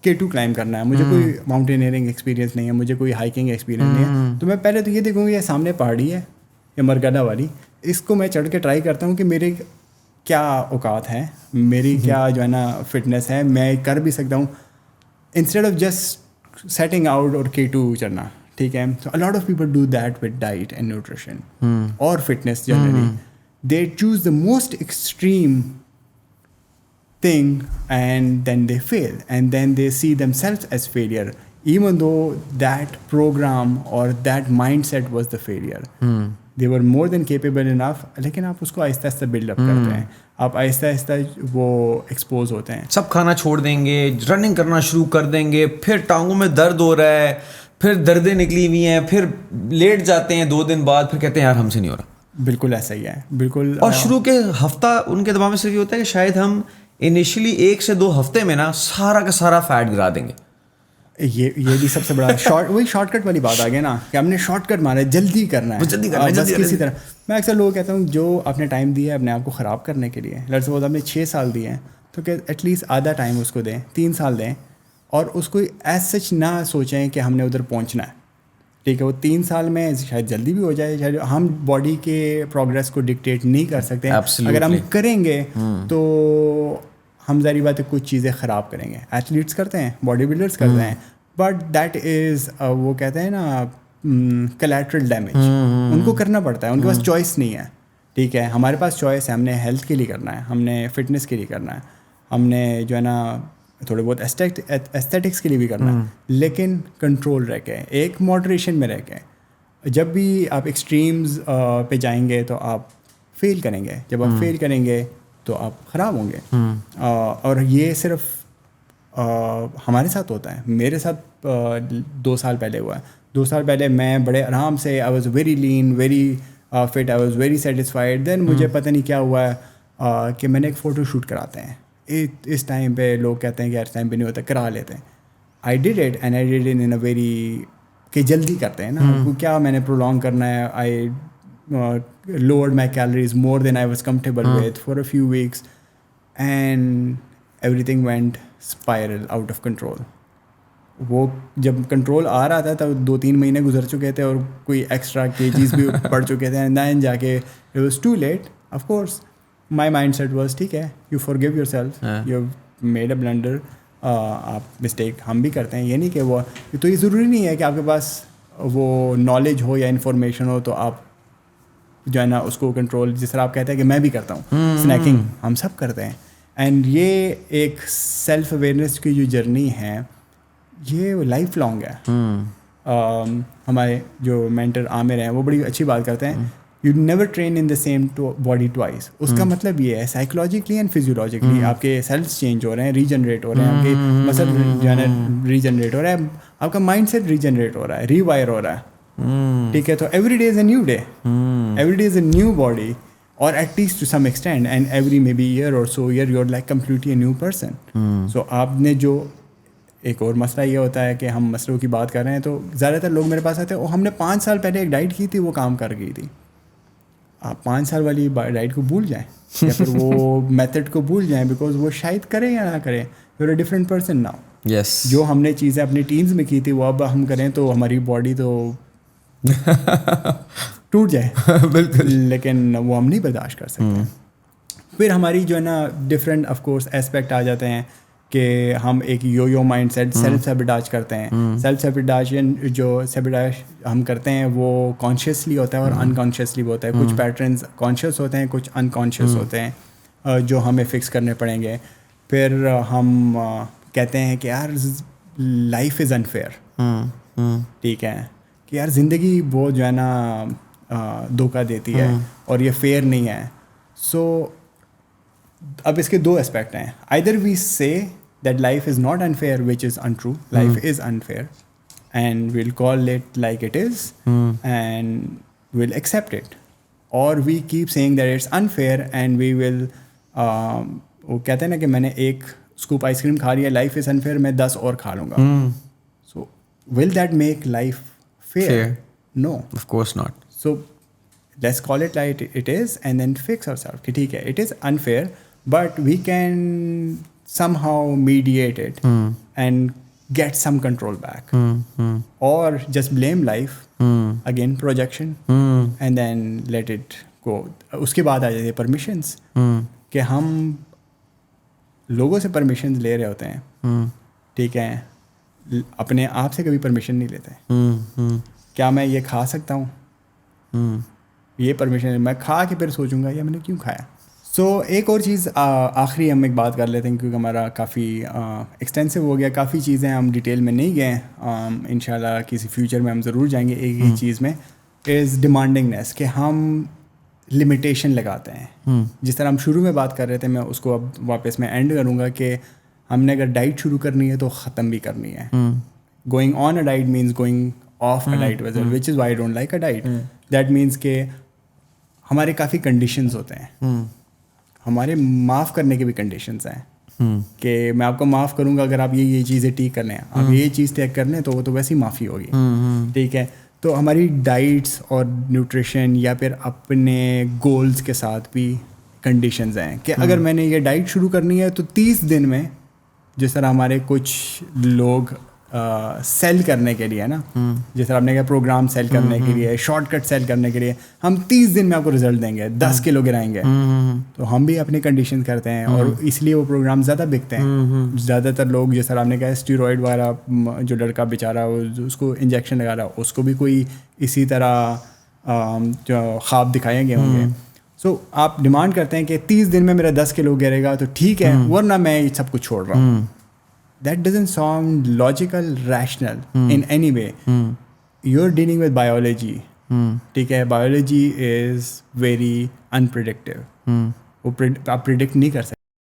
K2 کلائم کرنا ہے, مجھے کوئی ماؤنٹینئرنگ ایکسپیرینس نہیں ہے, مجھے کوئی ہائکنگ ایکسپیرینس نہیں ہے, تو میں پہلے تو یہ دیکھوں گا یہ سامنے پہاڑی ہے یا مرگدہ والی, اس کو میں چڑھ کے ٹرائی کرتا ہوں کہ میرے کیا اوقات ہیں, میری کیا جو ہے نا فٹنس ہے, میں کر بھی سکتا ہوں instead of just setting out اور K2 چڑھنا. ٹھیک ہے, تو a lot of people do that with diet and nutrition اور fitness generally. They choose the most extreme thing and then they fail and then they see themselves as failure even though that program or that mindset was the failure. They were more than capable enough, لیکن آپ اس کو آہستہ آہستہ بلڈ اپ کرتے ہیں, آپ آہستہ آہستہ وہ ایکسپوز ہوتے ہیں. سب کھانا چھوڑ دیں گے, رننگ کرنا شروع کر دیں گے, پھر ٹانگوں میں درد ہو رہا ہے, پھر دردیں نکلی ہوئی ہیں, پھر لیٹ جاتے ہیں 2 دن بعد, پھر کہتے ہیں یار ہم سے نہیں ہو رہا. بالکل ایسا ہی ہے, بالکل. اور شروع کے ہفتہ ان کے دماغ میں صرف یہ ہوتا ہے کہ شاید ہم انیشلی 1 سے 2 ہفتے میں نا سارا کا سارا فیٹ گرا دیں گے. یہ بھی سب سے بڑا وہی شارٹ کٹ والی بات آ گیا نا کہ ہم نے شارٹ کٹ مارا ہے, جلدی کرنا ہے بس کسی طرح. میں اکثر لوگوں کہتا ہوں جو آپ نے ٹائم دیا ہے اپنے آپ کو خراب کرنے کے لیے, لیٹس سپوز آپ نے 6 سال دیے ہیں تو کہ ایٹ لیسٹ آدھا ٹائم اس کو دیں, 3 سال دیں, اور اس کو ایز سچ نہ سوچیں کہ ہم نے ادھر پہنچنا ہے. ٹھیک ہے, وہ 3 سال میں شاید جلدی بھی ہو جائے, شاید ہم باڈی کے پروگرس کو ڈکٹیٹ نہیں کر سکتے. اگر ہم کریں گے تو ہم ظاہری بات ہے کچھ چیزیں خراب کریں گے. ایتھلیٹس کرتے ہیں, باڈی بلڈرس کرتے ہیں, بٹ دیٹ از وہ کہتے ہیں نا کلیٹرل ڈیمیج, ان کو کرنا پڑتا ہے, ان کے پاس چوائس نہیں ہے. ٹھیک ہے, ہمارے پاس چوائس ہے, ہم نے ہیلتھ کے لیے کرنا ہے, ہم نے فٹنس کے لیے کرنا ہے, ہم نے جو ہے نا تھوڑے بہت ایستھیٹکس کے لیے بھی کرنا ہے, لیکن کنٹرول رہ کے, ایک ماڈریشن میں رہ کے. جب بھی آپ ایکسٹریمز پہ جائیں گے تو آپ فیل کریں گے, جب آپ فیل کریں گے تو آپ خراب ہوں گے. اور یہ صرف ہمارے ساتھ ہوتا ہے, میرے ساتھ 2 سال پہلے ہوا ہے. 2 سال پہلے میں بڑے آرام سے I was very lean, very fit, I was very satisfied. Then مجھے پتہ نہیں کیا ہوا ہے کہ میں نے ایک فوٹو شوٹ کراتے ہیں, اس ٹائم پہ لوگ کہتے ہیں کہ اس ٹائم پہ نہیں ہوتا, کرا لیتے ہیں. I did it and I did it in a very کہ جلدی کرتے ہیں نا, کیا میں نے پرولونگ کرنا ہے. آئی lowered my calories more than I was comfortable with for a few weeks and everything went spiral out of control. وہ جب کنٹرول آ رہا تھا تب 2-3 مہینے گزر چکے تھے اور کوئی ایکسٹرا کیجیز بھی بڑھ چکے تھے, اینڈ دین جا کے it was too late. Of course my mindset was ٹھیک ہے, you forgive yourself, you have made a blunder. آپ مسٹیک ہم بھی کرتے ہیں, یہ نہیں کہ وہ تو یہ ضروری نہیں ہے کہ آپ کے پاس وہ نالج ہو یا انفارمیشن ہو تو آپ جو ہے نا اس کو کنٹرول, جس طرح آپ کہتے ہیں کہ میں بھی کرتا ہوں اسنیکنگ, ہم سب کرتے ہیں. اینڈ یہ ایک سیلف اویئرنیس کی جو جرنی ہے یہ لائف لانگ ہے. ہمارے جو مینٹر عامر ہیں وہ بڑی اچھی بات کرتے ہیں, you never train in the same body twice. اس کا مطلب یہ ہے سائیکولوجیکلی اینڈ فزیولوجیکلی آپ کے سیلس چینج ہو رہے ہیں, ریجنریٹ ہو رہے ہیں, آپ کے مسل جو ہے نا ریجنریٹ ہو رہا ہے, آپ کا مائنڈ سیٹ ریجنریٹ ہو رہا ہے, ریوائر ہو رہا ہے. ٹھیک ہے, تو every day is a new day, every day is a new body, اور at least to some extent, and every maybe year or so year you are like completely a new person. So آپ نے جو ایک اور مسئلہ یہ ہوتا ہے کہ ہم مسئلوں کی بات کر رہے ہیں تو زیادہ تر لوگ میرے پاس آتے ہیں, وہ ہم نے 5 سال پہلے ایک ڈائٹ کی تھی وہ کام کر گئی تھی. آپ 5 سال والی ڈائٹ کو بھول جائیں یا پھر وہ میتھڈ کو بھول جائیں, بیکاز وہ شاید کریں یا نہ کریں, you are a different person now. Yes, جو ہم نے چیزیں اپنی ٹینز میں کی تھی وہ اب ہم کریں تو ہماری باڈی تو ٹوٹ جائے بالکل, لیکن وہ ہم نہیں برداشت کر سکتے. پھر ہماری جو ہے نا ڈفرینٹ آف کورس اسپیکٹ آ جاتے ہیں کہ ہم ایک یو مائنڈ سیٹ سیلف سیبوٹاج کرتے ہیں. سیلف سیبوٹاجن جو سیبوٹاج ہم کرتے ہیں وہ کانشیسلی ہوتا ہے اور انکانشیسلی بھی ہوتا ہے. کچھ پیٹرنز کانشیس ہوتے ہیں, کچھ انکانشیس ہوتے ہیں جو ہمیں فکس کرنے پڑیں گے. پھر ہم کہتے ہیں کہ یار لائف از انفیئر, ٹھیک ہے, کہ یار زندگی بہت جو ہے نا دھوکہ دیتی ہے اور یہ فیئر نہیں ہے. سو اب اس کے دو اسپیکٹ ہیں. Either we say that life is not unfair which is untrue, life is unfair and we'll call it like it is and we'll accept it, اور we keep saying that it's unfair and we will, وہ کہتے ہیں نا کہ میں نے ایک اسکوپ آئس کریم کھا لیا, لائف از انفیئر, میں 10 اور کھا لوں گا. So will that make life fair? No, of course not. So let's call it like it is and then fix ourself کہ ٹھیک ہے it is unfair but we can somehow mediate it and get some control back, اور just blame life again projection and then let it go. اس کے بعد آ جاتی ہے پرمیشنس, کہ ہم لوگوں سے پرمیشنز لے رہے ہوتے ہیں, ٹھیک ہے, اپنے آپ سے کبھی پرمیشن نہیں لیتے. کیا میں یہ کھا سکتا ہوں, یہ پرمیشن میں کھا کے پھر سوچوں گا یا میں نے کیوں کھایا. سو ایک اور چیز آخری ہم ایک بات کر لیتے ہیں کیونکہ ہمارا کافی ایکسٹینسو ہو گیا, کافی چیزیں ہم ڈیٹیل میں نہیں گئے, انشاءاللہ کسی فیوچر میں ہم ضرور جائیں گے. ایک ہی چیز میں از ڈیمانڈنگنیس, کہ ہم لمیٹیشن لگاتے ہیں. جس طرح ہم شروع میں بات کر رہے تھے, میں اس کو اب واپس میں اینڈ کروں گا کہ ہم نے اگر ڈائٹ شروع کرنی ہے تو ختم بھی کرنی ہے. Going on a diet means going of a diet which is why I don't like a diet. That means کہ ہمارے کافی کنڈیشنز ہوتے ہیں, ہمارے معاف کرنے کے بھی کنڈیشنز ہیں, کہ میں آپ کو معاف کروں گا اگر آپ یہ چیزیں ٹھیک کر لیں, آپ یہ چیز ٹیک کر لیں تو وہ تو ویسے ہی معافی ہوگی, ٹھیک ہے. تو ہماری ڈائٹس اور نیوٹریشن یا پھر اپنے گولز کے ساتھ بھی کنڈیشنز ہیں کہ اگر میں نے یہ ڈائٹ شروع کرنی ہے تو 30 دن میں, جس طرح ہمارے کچھ لوگ سیل کرنے کے لیے نا, جس طرح آپ نے کہا پروگرام سیل کرنے کے لیے, شارٹ کٹ سیل کرنے کے لیے, ہم 30 دن میں آپ کو رزلٹ دیں گے, 10 کلو گرائیں گے. تو ہم بھی اپنی کنڈیشن کرتے ہیں اور اس لیے وہ پروگرام زیادہ بکتے ہیں. زیادہ تر لوگ جس طرح آپ نے کہا اسٹیرائڈ وغیرہ, جو لڑکا بیچارہ اس کو انجیکشن لگا رہا, اس کو بھی کوئی اسی طرح جو خواب دکھائے گئے ہوں گے. سو آپ ڈیمانڈ کرتے ہیں کہ 30 دن میں میرا 10 کلو گرے گا تو ٹھیک ہے, ورنہ میں سب کچھ چھوڑ رہا ہوں. That doesn't sound logical, rational in any way. You're dealing with biology. ٹھیک ہے, biology is very unpredictable. وہ آپ predict نہیں کر سکتے.